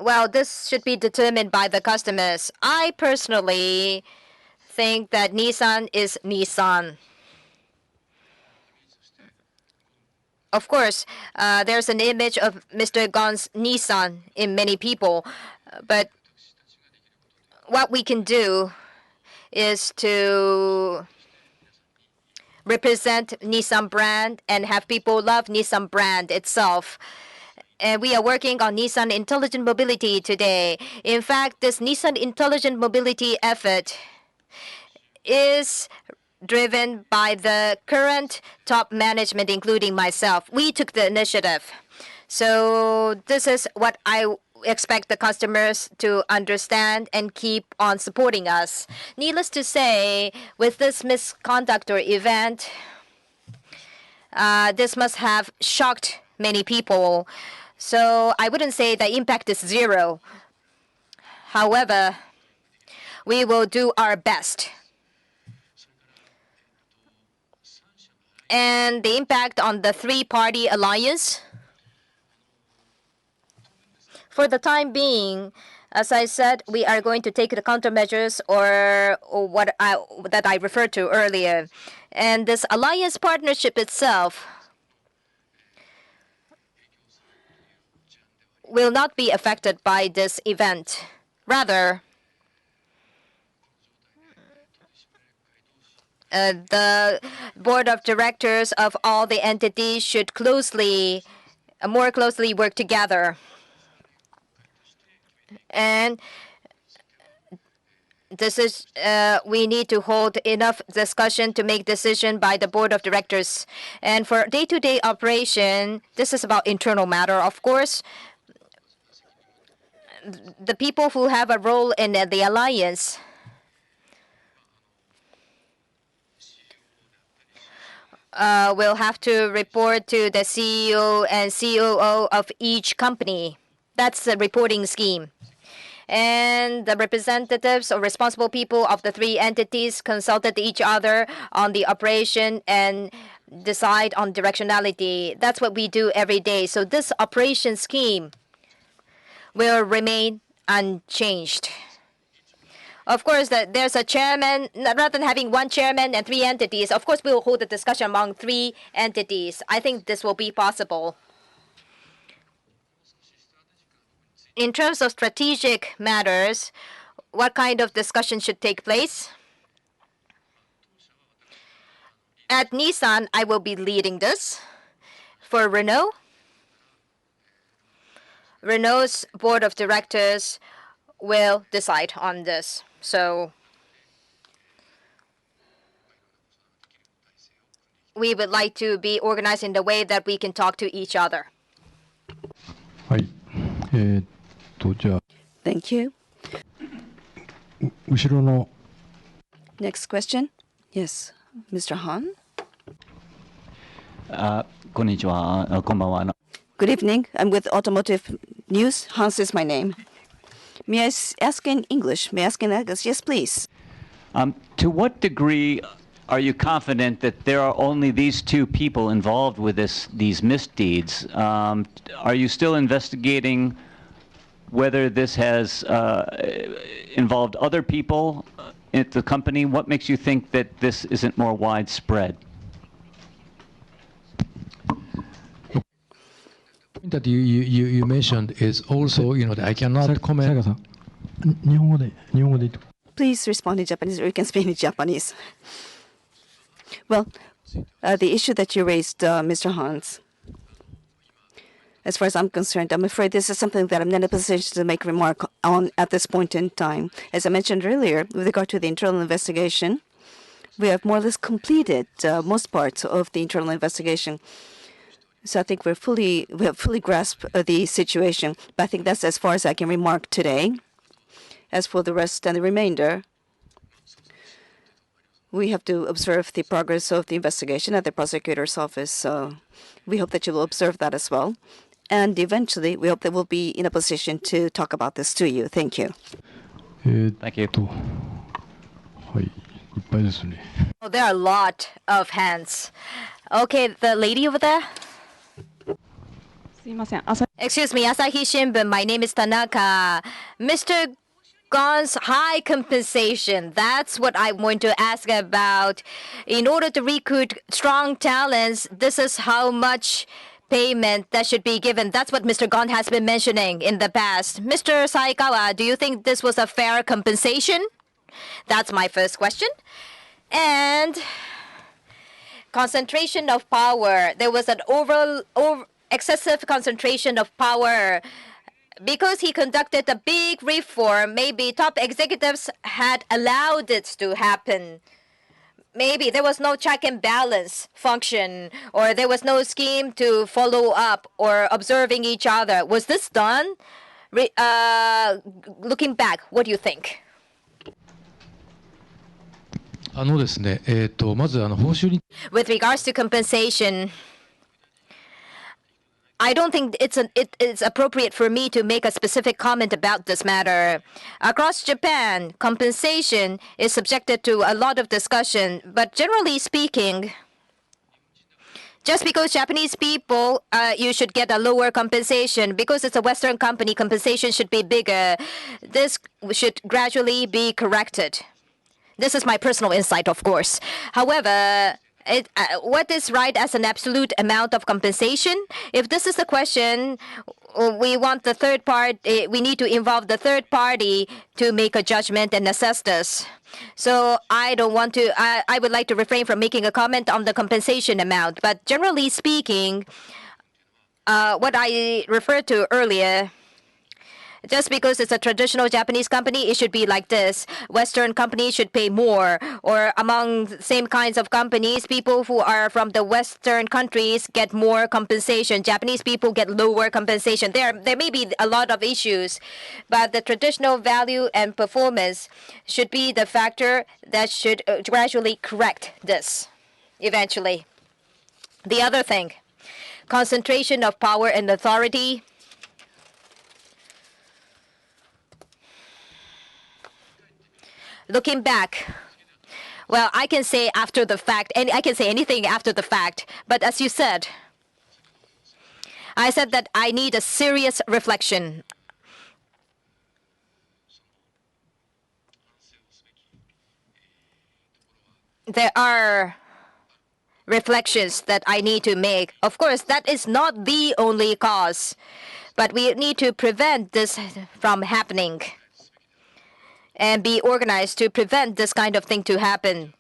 Well, this should be determined by the customers. I personally think that Nissan is Nissan. Of course, there's an image of Mr. Ghosn's Nissan in many people, but what we can do is to represent Nissan brand and have people love Nissan brand itself. And we are working on Nissan Intelligent Mobility today. In fact, this Nissan Intelligent Mobility effort is driven by the current top management, including myself. We took the initiative. So this is what I expect the customers to understand and keep on supporting us. Needless to say, with this misconduct or event, this must have shocked many people. So I wouldn't say the impact is zero. However, we will do our best. And the impact on the three-party alliance, for the time being, as I said, we are going to take the countermeasures or that I referred to earlier. And this alliance partnership itself will not be affected by this event. Rather, the board of directors of all the entities should more closely work together. And this is, we need to hold enough discussion to make decision by the board of directors. And for day-to-day operation, this is about internal matter, of course. The people who have a role in the alliance will have to report to the CEO and COO of each company. That's the reporting scheme. And the representatives or responsible people of the three entities consulted each other on the operation and decide on directionality. That's what we do every day. So this operation scheme will remain unchanged. Of course, there's a chairman. Rather than having one chairman and three entities, of course, we will hold a discussion among three entities. I think this will be possible. In terms of strategic matters, what kind of discussion should take place? At Nissan, I will be leading this. For Renault's board of directors will decide on this. So we would like to be organized in the way that we can talk to each other. はい。じゃあ、Thank you. 後ろの Next question. Yes, Mr. Han. こんにちは。こんばんは。Good evening. I'm with Automotive News. Hans is my name. May I ask in English? May I ask in English? Yes, please. To what degree are you confident that there are only these two people involved with these misdeeds? Are you still investigating whether this has involved other people at the company? What makes you think that this isn't more widespread? That you mentioned is also, that I cannot comment. 日本語で言って。 Please respond in Japanese, or you can speak in Japanese. Well, the issue that you raised, Mr. Hans, as far as I'm concerned, I'm afraid this is something that I'm not in a position to make a remark on at this point in time. As I mentioned earlier, with regard to the internal investigation, we have more or less completed most parts of the internal investigation. So I think we have fully grasped the situation. But I think that's as far as I can remark today. As for the rest and the remainder, we have to observe the progress of the investigation at the prosecutor's office. So we hope that you will observe that as well. And eventually, we hope that we'll be in a position to talk about this to you. Thank you. Thank you. はい。いっぱいですね。 Oh, there are a lot of hands. Okay, the lady over there. Excuse me, Asahi Shimbun. My name is Tanaka. Mr. Ghosn's high compensation. That's what I want to ask about. In order to recruit strong talents, this is how much payment that should be given. That's what Mr. Ghosn has been mentioning in the past. Mr. Saikawa, do you think this was a fair compensation? That's my first question. And concentration of power. There was an excessive concentration of power. Because he conducted a big reform, maybe top executives had allowed it to happen. Maybe there was no check and balance function, or there was no scheme to follow up or observing each other. Was this done? Looking back, what do you think? ですね、まず報酬に With regards to compensation, I don't think it's appropriate for me to make a specific comment about this matter. Across Japan, compensation is subjected to a lot of discussion, but generally speaking, just because Japanese people, you should get a lower compensation. Because it's a Western company, compensation should be bigger. This should gradually be corrected. This is my personal insight, of course. However, what is right as an absolute amount of compensation? If this is the question, we want the third part. We need to involve the third party to make a judgment and assess this. So I don't want to. I would like to refrain from making a comment on the compensation amount. But generally speaking, what I referred to earlier. Just because it's a traditional Japanese company, it should be like this. Western companies should pay more. Or among the same kinds of companies, people who are from the Western countries get more compensation. Japanese people get lower compensation. There may be a lot of issues, but the traditional value and performance should be the factor that should gradually correct this eventually. The other thing, concentration of power and authority. Looking back, well, I can say after the fact, and I can say anything after the fact, but as you said, I said that I need a serious reflection. There are reflections that I need to make. Of course, that is not the only cause, but we need to prevent this from happening and be organized to prevent this kind of thing to happen.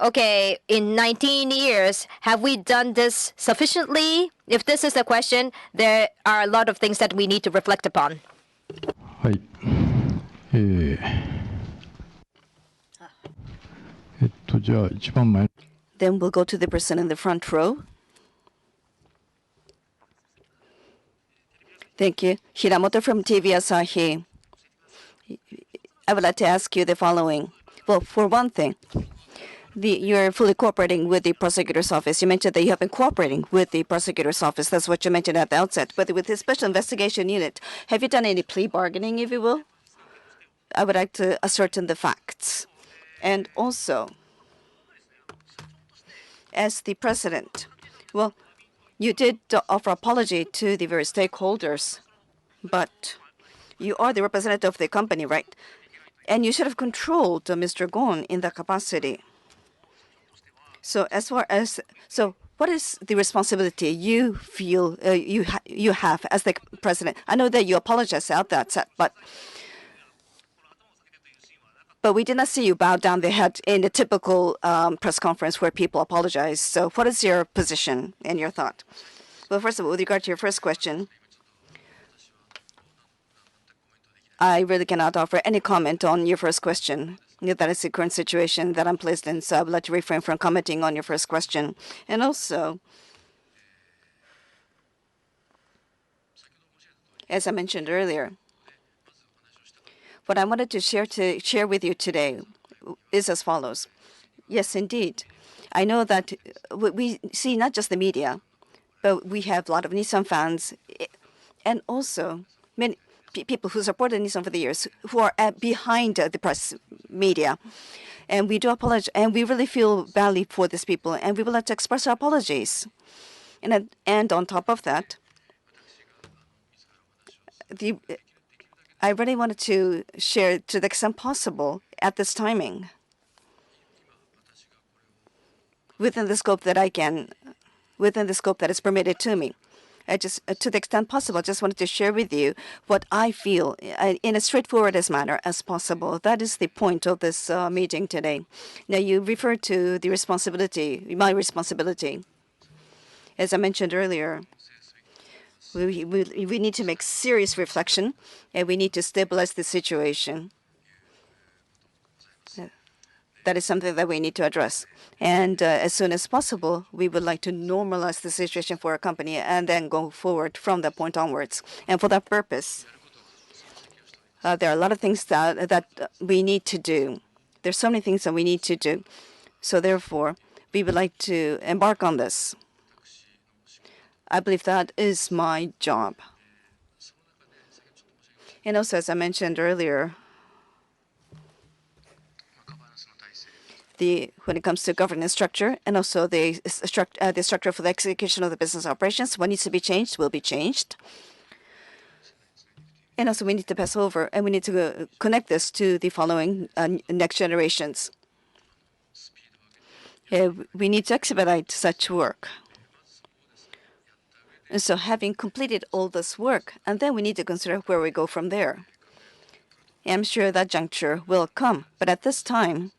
Okay, in 19 years, have we done this sufficiently? If this is the question, there are a lot of things that we need to reflect upon. はい。じゃあ一番前。Then we'll go to the person in the front row. Thank you. Hiramoto from TV Asahi. I would like to ask you the following. Well, for one thing, you're fully cooperating with the prosecutor's office. You mentioned that you have been cooperating with the prosecutor's office. That's what you mentioned at the outset. But with the special investigation unit, have you done any plea bargaining, if you will? I would like to ascertain the facts. And also, as the president, well, you did offer apology to the various stakeholders, but you are the representative of the company, right? And you should have controlled Mr. Ghosn in that capacity. So what is the responsibility you feel you have as the president? I know that you apologized at that set, but we did not see you bow down the head in a typical press conference where people apologize. So what is your position and your thought? Well, first of all, with regard to your first question, I really cannot offer any comment on your first question. That is the current situation that I'm placed in, so I would like to refrain from commenting on your first question. And also, as I mentioned earlier, what I wanted to share with you today is as follows. Yes, indeed. I know that we see not just the media, but we have a lot of Nissan fans, and also many people who supported Nissan for the years who are behind the press media. And we do apologize, and we really feel badly for these people, and we would like to express our apologies. And on top of that, I really wanted to share to the extent possible at this timing, within the scope that I can, within the scope that is permitted to me. I just, to the extent possible, I just wanted to share with you what I feel in a straightforward manner as possible. That is the point of this meeting today. Now, you referred to the responsibility, my responsibility. As I mentioned earlier, we need to make serious reflection, and we need to stabilize the situation. That is something that we need to address. And as soon as possible, we would like to normalize the situation for our company and then go forward from that point onwards. And for that purpose, there are a lot of things that we need to do. There's so many things that we need to do. So therefore, we would like to embark on this. I believe that is my job. And also, as I mentioned earlier, when it comes to governance structure and also the structure for the execution of the business operations, what needs to be changed will be changed. And also we need to pass over and we need to connect this to the following next generations. We need to expedite such work. And so having completed all this work, and then we need to consider where we go from there. I'm sure that juncture will come, but at this time,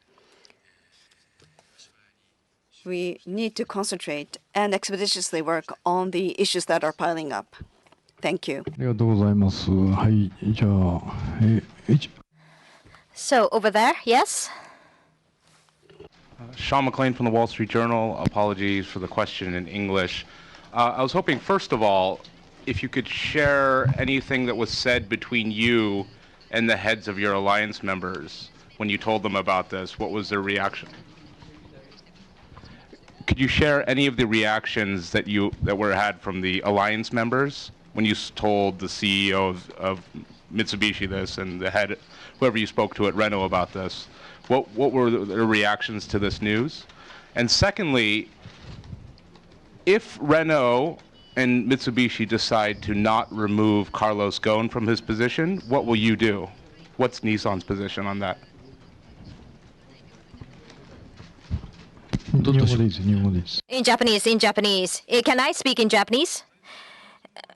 we need to concentrate and expeditiously work on the issues that are piling up. Thank you. So over there, yes? Sean McLean from the Wall Street Journal. Apologies for the question in English. I was hoping, first of all, if you could share anything that was said between you and the heads of your alliance members when you told them about this. What was their reaction? Could you share any of the reactions that were had from the alliance members when you told the CEO of Mitsubishi this and the head, whoever you spoke to at Renault about this? What were their reactions to this news? And secondly, if Renault and Mitsubishi decide to not remove Carlos Ghosn from his position, what will you do? What's Nissan's position on that? In Japanese. Can I speak in Japanese?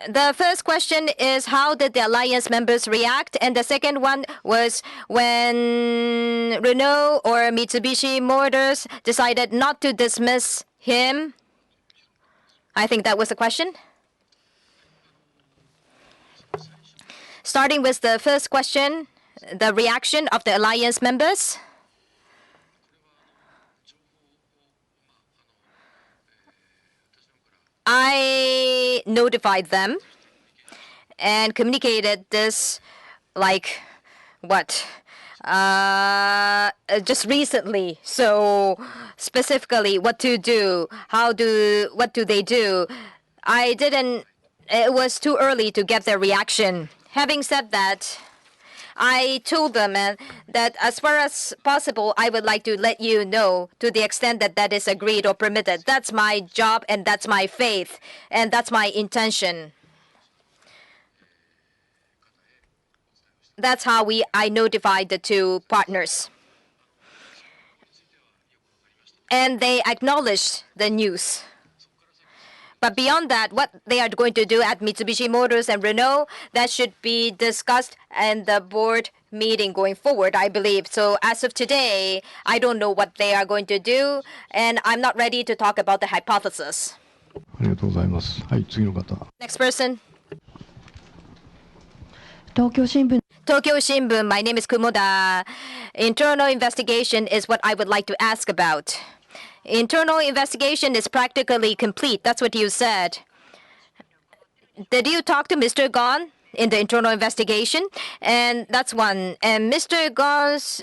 The first question is how did the alliance members react? And the second one was when Renault or Mitsubishi Motors decided not to dismiss him. I think that was the question. Starting with the first question, the reaction of the alliance members. I notified them and communicated this just recently. So specifically what to do, what do they do? It was too early to get their reaction. Having said that, I told them that as far as possible, I would like to let you know to the extent that that is agreed or permitted. That's my job and that's my faith and that's my intention. That's how I notified the two partners. And they acknowledged the news. But beyond that, what they are going to do at Mitsubishi Motors and Renault, that should be discussed in the board meeting going forward, I believe. So as of today, I don't know what they are going to do, and I'm not ready to talk about the hypothesis. Next person. Tokyo Shimbun, my name is Kumoda. Internal investigation is what I would like to ask about. Internal investigation is practically complete. That's what you said. Did you talk to Mr. Ghosn in the internal investigation? And that's one. And Mr. Ghosn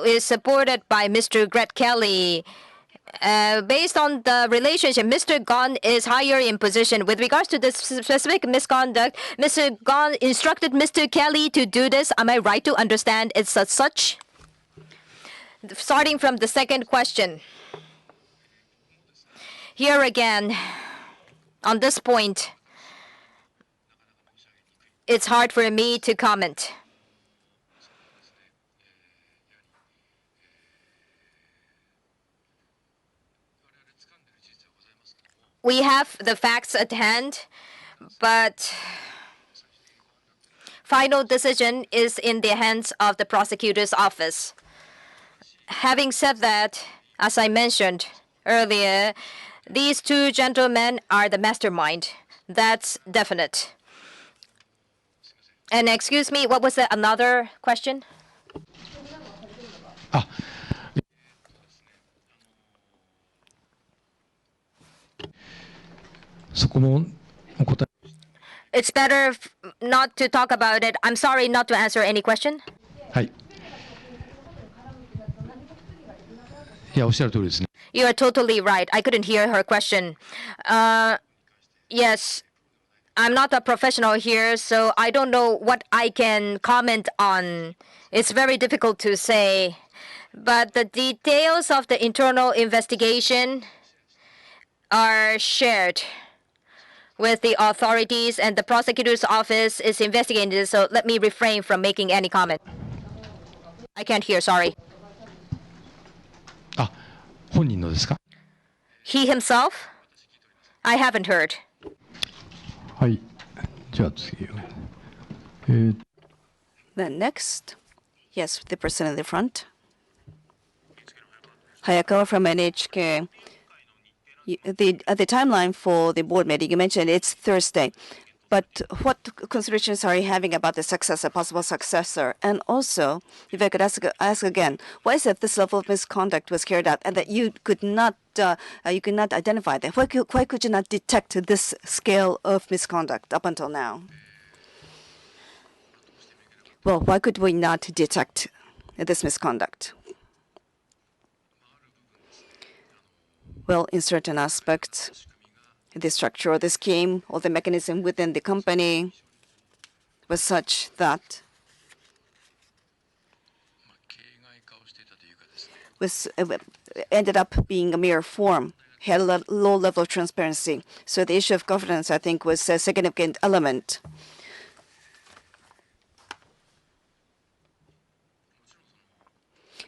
is supported by Mr. Greg Kelly. Based on the relationship, Mr. Ghosn is higher in position. With regards to this specific misconduct, Mr. Ghosn instructed Mr. Kelly to do this. Am I right to understand it's as such? Starting from the second question. Here again, on this point, it's hard for me to comment. We have the facts at hand, but final decision is in the hands of the prosecutor's office. Having said that, as I mentioned earlier, these two gentlemen are the mastermind. That's definite. And excuse me, what was another question? あ、そこもお答え。It's better not to talk about it. I'm sorry not to answer any question. はい。いや、おっしゃる通りですね。You are totally right. I couldn't hear her question. Yes, I'm not a professional here, so I don't know what I can comment on. It's very difficult to say. But the details of the internal investigation are shared with the authorities, and the prosecutor's office is investigating this, so let me refrain from making any comment. I can't hear, sorry. あ、本人のですか？ He himself? I haven't heard. はい。じゃあ次。Then next, yes, the person in the front. Hayakawa from NHK. The timeline for the board meeting, you mentioned it's Thursday. But what considerations are you having about the successor, possible successor? And also, if I could ask again, why is it this level of misconduct was carried out and that you could not identify that? Why could you not detect this scale of misconduct up until now? Well, why could we not detect this misconduct? Well, in certain aspects, the structure or the scheme or the mechanism within the company was such that ended up being a mere form, had a low level of transparency. So the issue of governance, I think, was a significant element.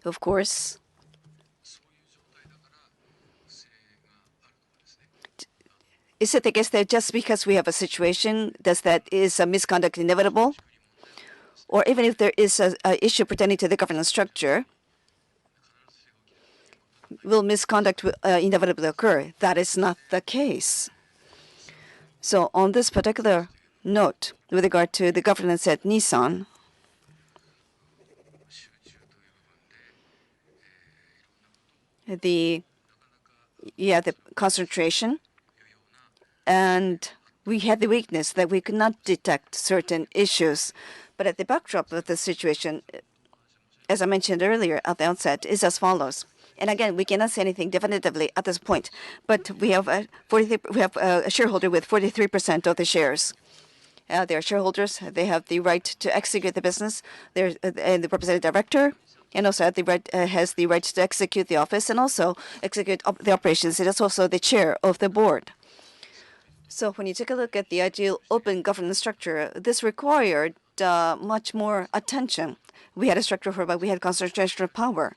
Of course, is it the case that just because we have a situation, is a misconduct inevitable? Or even if there is an issue pertaining to the governance structure, will misconduct inevitably occur? That is not the case. So on this particular note, with regard to the governance at Nissan, the concentration, and we had the weakness that we could not detect certain issues. But at the backdrop of the situation, as I mentioned earlier at the outset, is as follows. And again, we cannot say anything definitively at this point. But we have a shareholder with 43% of the shares. They are shareholders. They have the right to execute the business. And the representative director, and also has the right to execute the office and also execute the operations. It is also the chair of the board. So when you take a look at the ideal open governance structure, this required much more attention. We had a structure whereby we had concentration of power.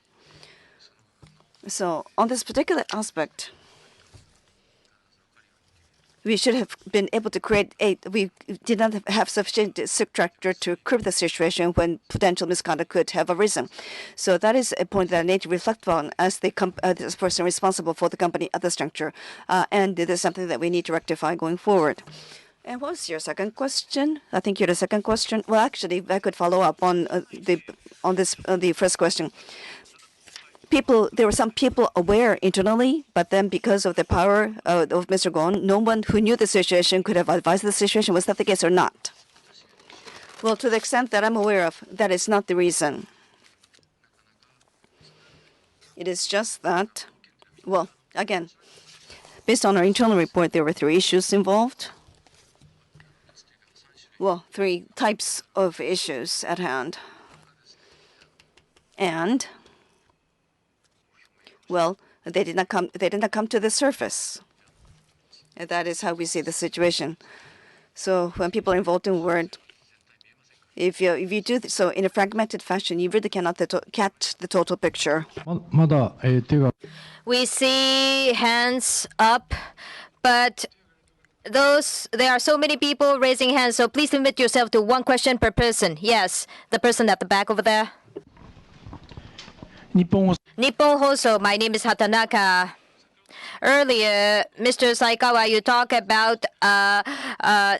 So on this particular aspect, we should have been able to we did not have sufficient structure to curb the situation when potential misconduct could have arisen. So that is a point that I need to reflect on as the this person responsible for the company at this juncture. And it is something that we need to rectify going forward. And what was your second question? I think you had a second question. Well, actually, I could follow up on the first question. There were some people aware internally, but then because of the power of Mr. Ghosn, no one who knew the situation could have advised the situation. Was that the case or not? Well, to the extent that I'm aware of, that is not the reason. It is just that, well, again, based on our internal report, there were 3 issues involved. Well, 3 types of issues at hand. And well, they did not come to the surface. And that is how we see the situation. So when people are involved in word, if you do so in a fragmented fashion, you really cannot catch the total picture. まだ、手が We see hands up, but there are so many people raising hands, so please limit yourself to 1 question per person. Yes, the person at the back over there. 日本を Nippon Hoso, my name is Hatanaka. Earlier, Mr. Saikawa, you talk about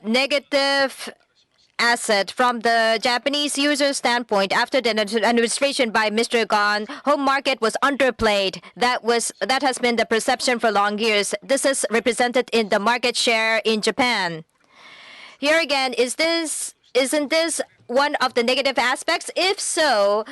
negative asset from the Japanese user standpoint. After the administration by Mr. Ghosn, home market was underplayed. That has been the perception for long years. This is represented in the market share in Japan. Here again, isn't this one of the negative aspects? If so,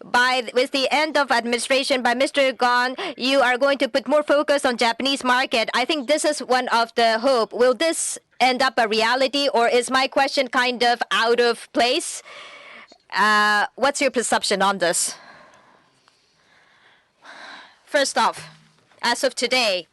with the end of administration by Mr. Ghosn, you are going to put more focus on Japanese market. I think this is one of the hope. Will this end up a reality, or is my question kind of out of place? What's your perception on this? First off, as of today,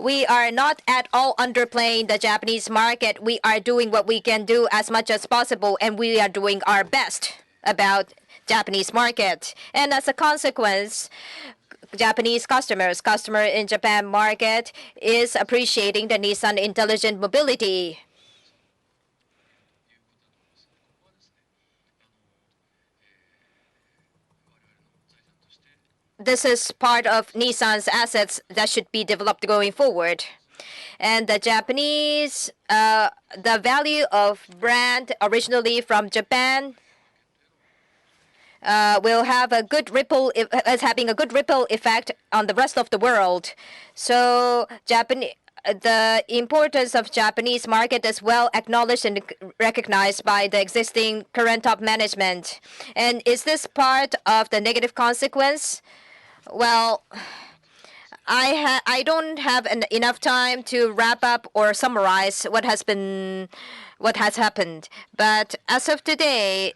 we are not at all underplaying the Japanese market. We are doing what we can do as much as possible, and we are doing our best about Japanese market. And as a consequence, Japanese customer in Japan market is appreciating the Nissan Intelligent Mobility. This is part of Nissan's assets that should be developed going forward. And the Japanese, the value of brand originally from Japan will have a good ripple, is having a good ripple effect on the rest of the world. So the importance of Japanese market is well acknowledged and recognized by the existing current top management. And is this part of the negative consequence? Well, I don't have enough time to wrap up or summarize what has happened. But as of today,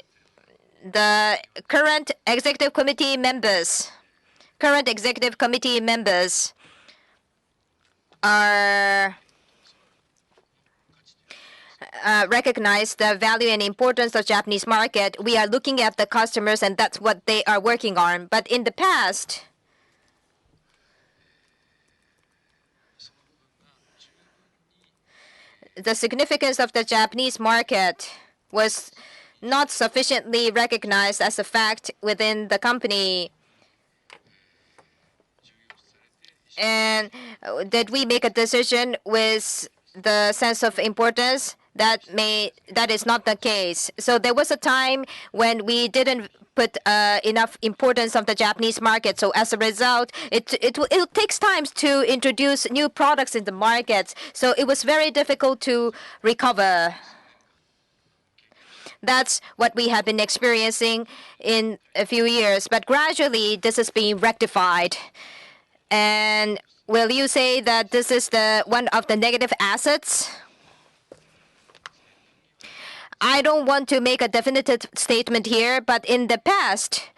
the current executive committee members are recognize the value and importance of Japanese market. We are looking at the customers, and that's what they are working on. But in the past, the significance of the Japanese market was not sufficiently recognized as a fact within the company. And did we make a decision with the sense of importance? That is not the case. So there was a time when we didn't put enough importance of the Japanese market. So as a result, it takes time to introduce new products in the markets. So it was very difficult to recover. That's what we have been experiencing in a few years. But gradually, this is being rectified. And will you say that this is one of the negative assets? I don't want to make a definitive statement here, but in the past,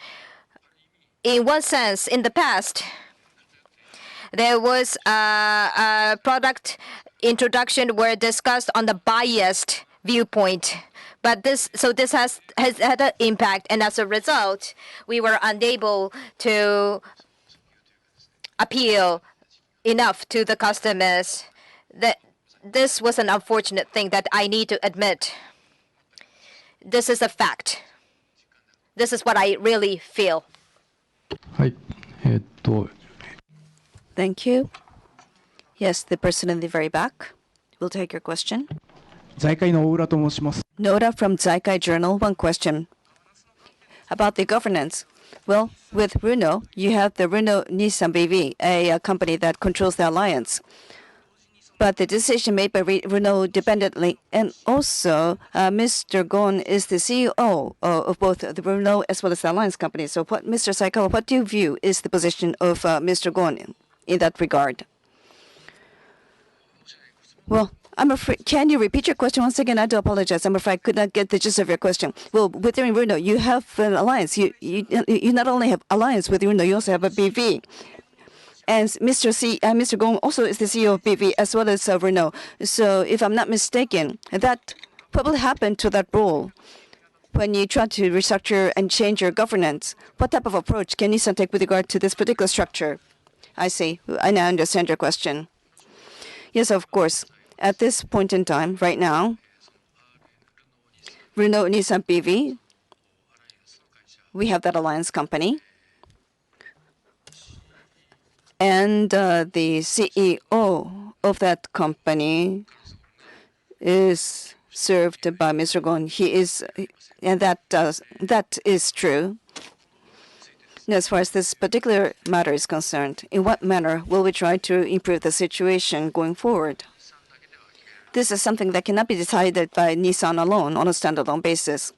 in one sense, there was a product introduction where discussed on the biased viewpoint. But this has had an impact, and as a result, we were unable to appeal enough to the customers. This was an unfortunate thing that I need to admit. This is a fact. This is what I really feel. Thank you. Yes, the person in the very back will take your question. Noda from Zaikai Journal. One question about the governance. Well, with Renault, you have the Renault Nissan BV, a company that controls the alliance. But the decision made by Renault dependently, and also Mr. Ghosn is the CEO of both the Renault as well as the alliance company. So, Mr. Saikawa, what do you view is the position of Mr. Ghosn in that regard? Well, I'm afraid. Can you repeat your question once again? I do apologize. I'm afraid I could not get the gist of your question. Well, within Renault, you have an alliance. You not only have alliance with Renault, you also have a BV. And Mr. Ghosn also is the CEO of BV as well as Renault. So if I'm not mistaken, what will happen to that role when you try to restructure and change your governance? What type of approach can Nissan take with regard to this particular structure? I see. I now understand your question. Yes, of course. At this point in time, right now, Renault Nissan BV, we have that alliance company. And the CEO of that company is served by Mr. Ghosn. He is, and that is true. As far as this particular matter is concerned, in what manner will we try to improve the situation going forward? This is something that cannot be decided by Nissan alone on a standalone basis.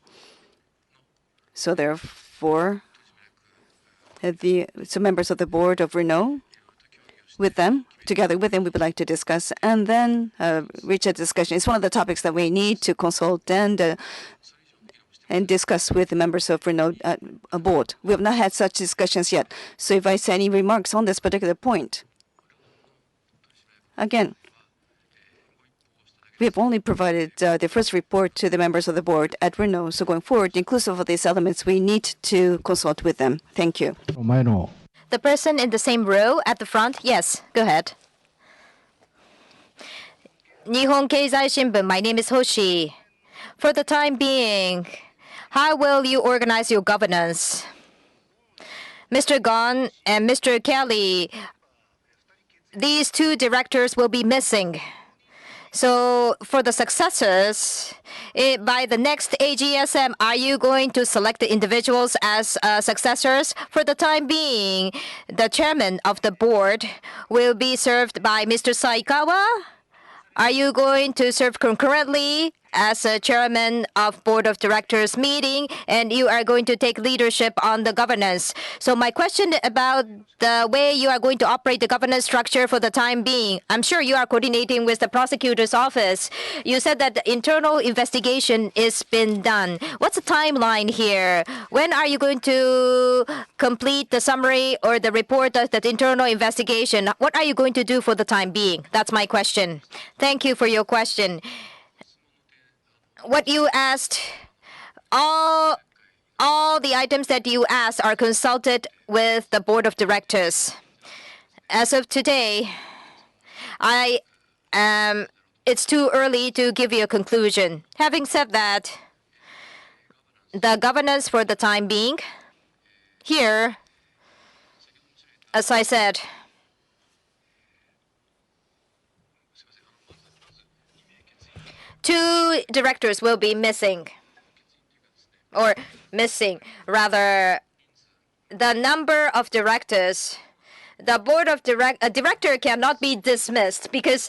So therefore, some members of the board of Renault, together with them, we would like to discuss and then reach a discussion. It's one of the topics that we need to consult and discuss with the members of Renault board. We have not had such discussions yet. So if I say any remarks on this particular point, again, we have only provided the first report to the members of the board at Renault. So going forward, inclusive of these elements, we need to consult with them. Thank you. The person in the same row at the front, yes, go ahead. Nihon Keizai Shimbun, my name is Hoshi. For the time being, how will you organize your governance? Mr. Ghosn and Mr. Kelly, these two directors will be missing. So for the successors, by the next AGSM, are you going to select the individuals as successors? For the time being, the chairman of the board will be served by Mr. Saikawa. Are you going to serve concurrently as a chairman of board of directors meeting, and you are going to take leadership on the governance? So my question about the way you are going to operate the governance structure for the time being, I'm sure you are coordinating with the prosecutor's office. You said that the internal investigation is been done. What's the timeline here? When are you going to complete the summary or the report of that internal investigation? What are you going to do for the time being? That's my question. Thank you for your question. What you asked, all the items that you asked are consulted with the board of directors. As of today, it's too early to give you a conclusion. Having said that, the governance for the time being, here, as I said, two directors will be missing, or missing, rather, the number of directors. The board of director cannot be dismissed because,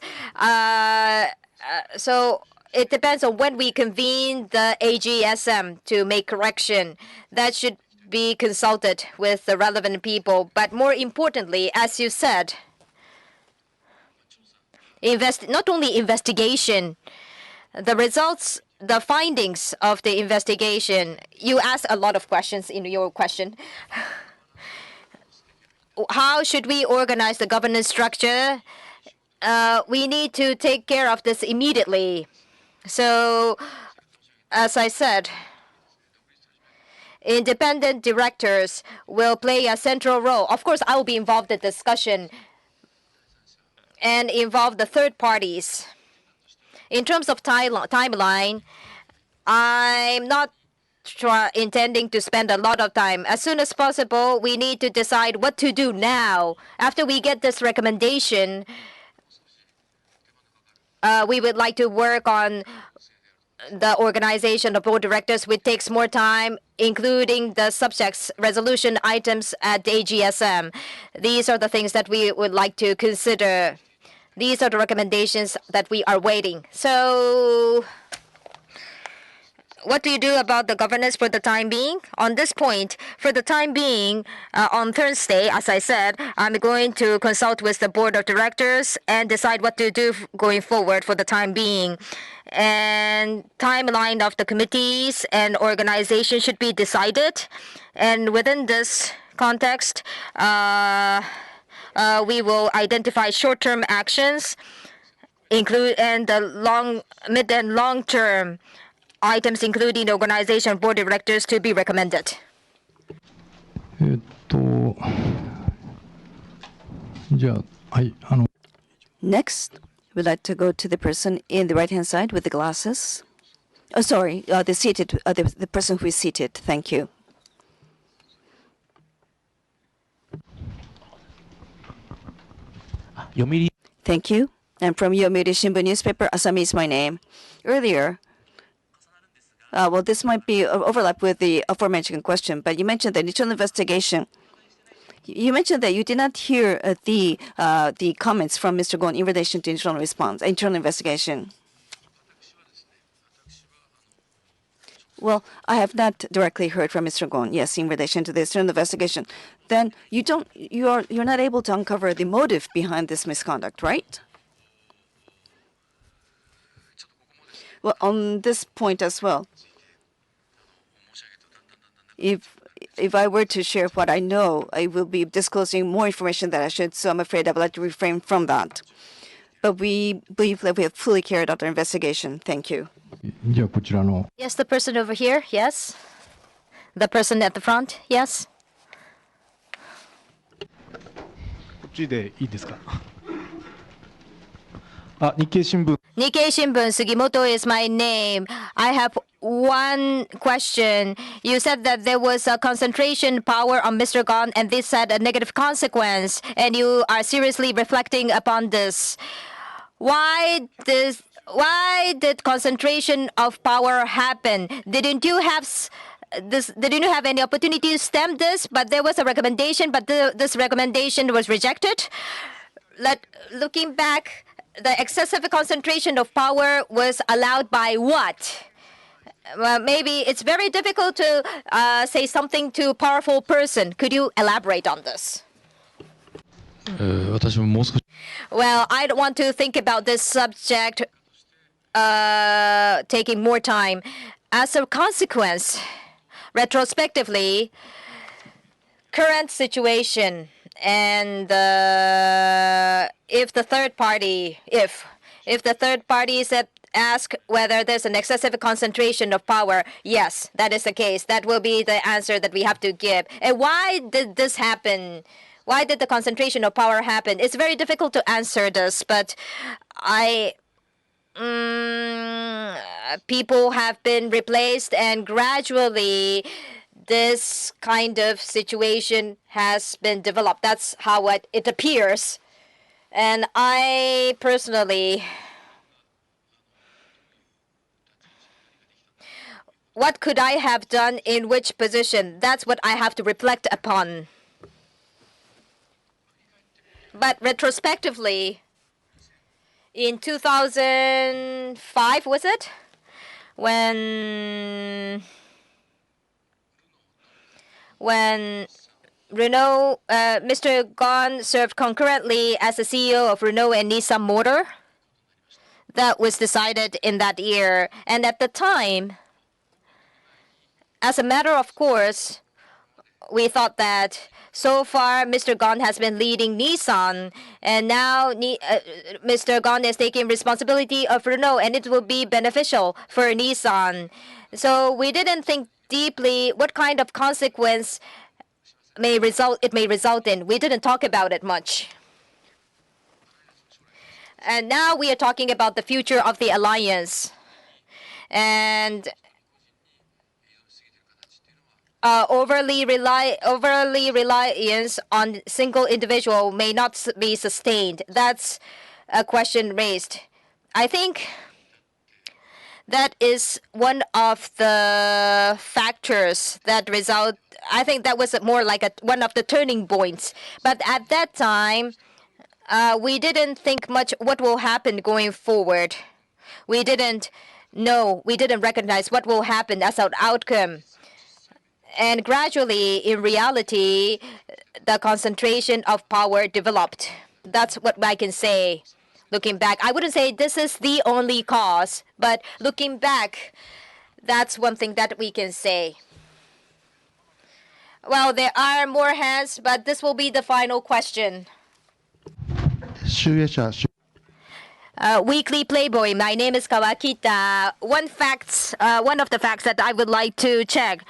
so it depends on when we convene the AGSM to make correction. That should be consulted with the relevant people. But more importantly, as you said, not only investigation, the results, the findings of the investigation. You asked a lot of questions in your question. How should we organize the governance structure? We need to take care of this immediately. So, as I said, independent directors will play a central role. Of course, I will be involved in the discussion and involve the third parties. In terms of timeline, I'm not intending to spend a lot of time. As soon as possible, we need to decide what to do now. After we get this recommendation, we would like to work on the organization of board directors, which takes more time, including the subjects resolution items at the AGSM. These are the things that we would like to consider. These are the recommendations that we are waiting. So, what do you do about the governance for the time being? On this point, for the time being, on Thursday, as I said, I'm going to consult with the board of directors and decide what to do going forward for the time being. And timeline of the committees and organization should be decided. And within this context, we will identify short-term actions, and the mid and long-term items, including the organization board directors, to be recommended. Next, we'd like to go to the person in the right-hand side with the glasses. Oh, sorry, the person who is seated. Thank you. Thank you. And from Yomiuri Shimbun newspaper, Asami is my name. Earlier, well, this might be overlap with the aforementioned question, but you mentioned that internal investigation. You mentioned that you did not hear the comments from Mr. Ghosn in relation to internal investigation. Well, I have not directly heard from Mr. Ghosn, yes, in relation to the external investigation. Then you're not able to uncover the motive behind this misconduct, right? Well, on this point as well, if I were to share what I know, I will be disclosing more information that I should, so I'm afraid I would like to refrain from that. But we believe that we have fully carried out our investigation. Thank you. Yes, the person over here, yes. The person at the front, yes. Nikkei Shimbun, Sugimoto is my name. I have one question. You said that there was a concentration power on Mr. Ghosn and this had a negative consequence, and you are seriously reflecting upon this. Why did concentration of power happen? Didn't you have any opportunity to stem this? But there was a recommendation, but this recommendation was rejected. Looking back, the excessive concentration of power was allowed by what? Well, maybe it's very difficult to say something to a powerful person. Could you elaborate on this? Well, I don't want to think about this subject taking more time. As a consequence, retrospectively, current situation and if the third party said ask whether there's an excessive concentration of power, yes, that is the case. That will be the answer that we have to give. And why did this happen? Why did the concentration of power happen? It's very difficult to answer this, but people have been replaced, and gradually this kind of situation has been developed. That's how it appears. And I personally, what could I have done in which position? That's what I have to reflect upon. But retrospectively, in 2005, was it? When Renault, Mr. Ghosn served concurrently as the CEO of Renault and Nissan Motor. That was decided in that year. And at the time, as a matter of course, we thought that so far Mr. Ghosn has been leading Nissan, and now Mr. Ghosn is taking responsibility of Renault, and it will be beneficial for Nissan. So we didn't think deeply what kind of consequence it may result in. We didn't talk about it much. And now we are talking about the future of the alliance. And overly reliance on single individual may not be sustained. That's a question raised. I think that is one of the factors that result. I think that was more like one of the turning points. But at that time, we didn't think much what will happen going forward. We didn't know. We didn't recognize what will happen as an outcome. And gradually, in reality, the concentration of power developed. That's what I can say. Looking back, I wouldn't say this is the only cause, but looking back, that's one thing that we can say. Well, there are more hands, but this will be the final question. Weekly Playboy. My name is Kawakita. One of the facts that I would like to check.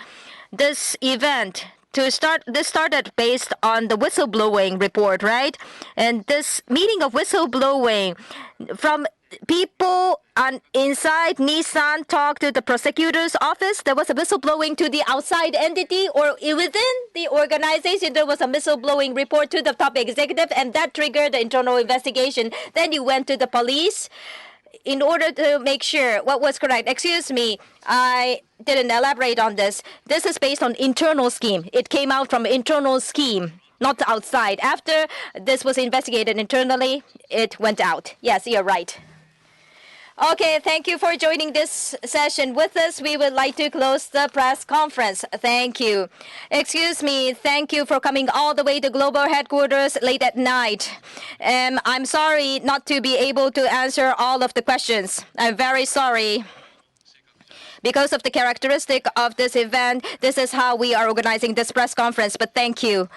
This event, this started based on the whistleblowing report, right? And this meeting of whistleblowing, from people inside Nissan talked to the prosecutor's office. There was a whistleblowing to the outside entity, or within the organization, there was a whistleblowing report to the top executive, and that triggered the internal investigation. Then you went to the police in order to make sure what was correct. Excuse me, I didn't elaborate on this. This is based on internal scheme. It came out from internal scheme, not outside. After this was investigated internally, it went out. Yes, you're right. Okay, thank you for joining this session with us. We would like to close the press conference. Thank you. Excuse me, thank you for coming all the way to global headquarters late at night. I'm sorry not to be able to answer all of the questions. I'm very sorry. Because of the characteristic of this event, this is how we are organizing this press conference, but thank you.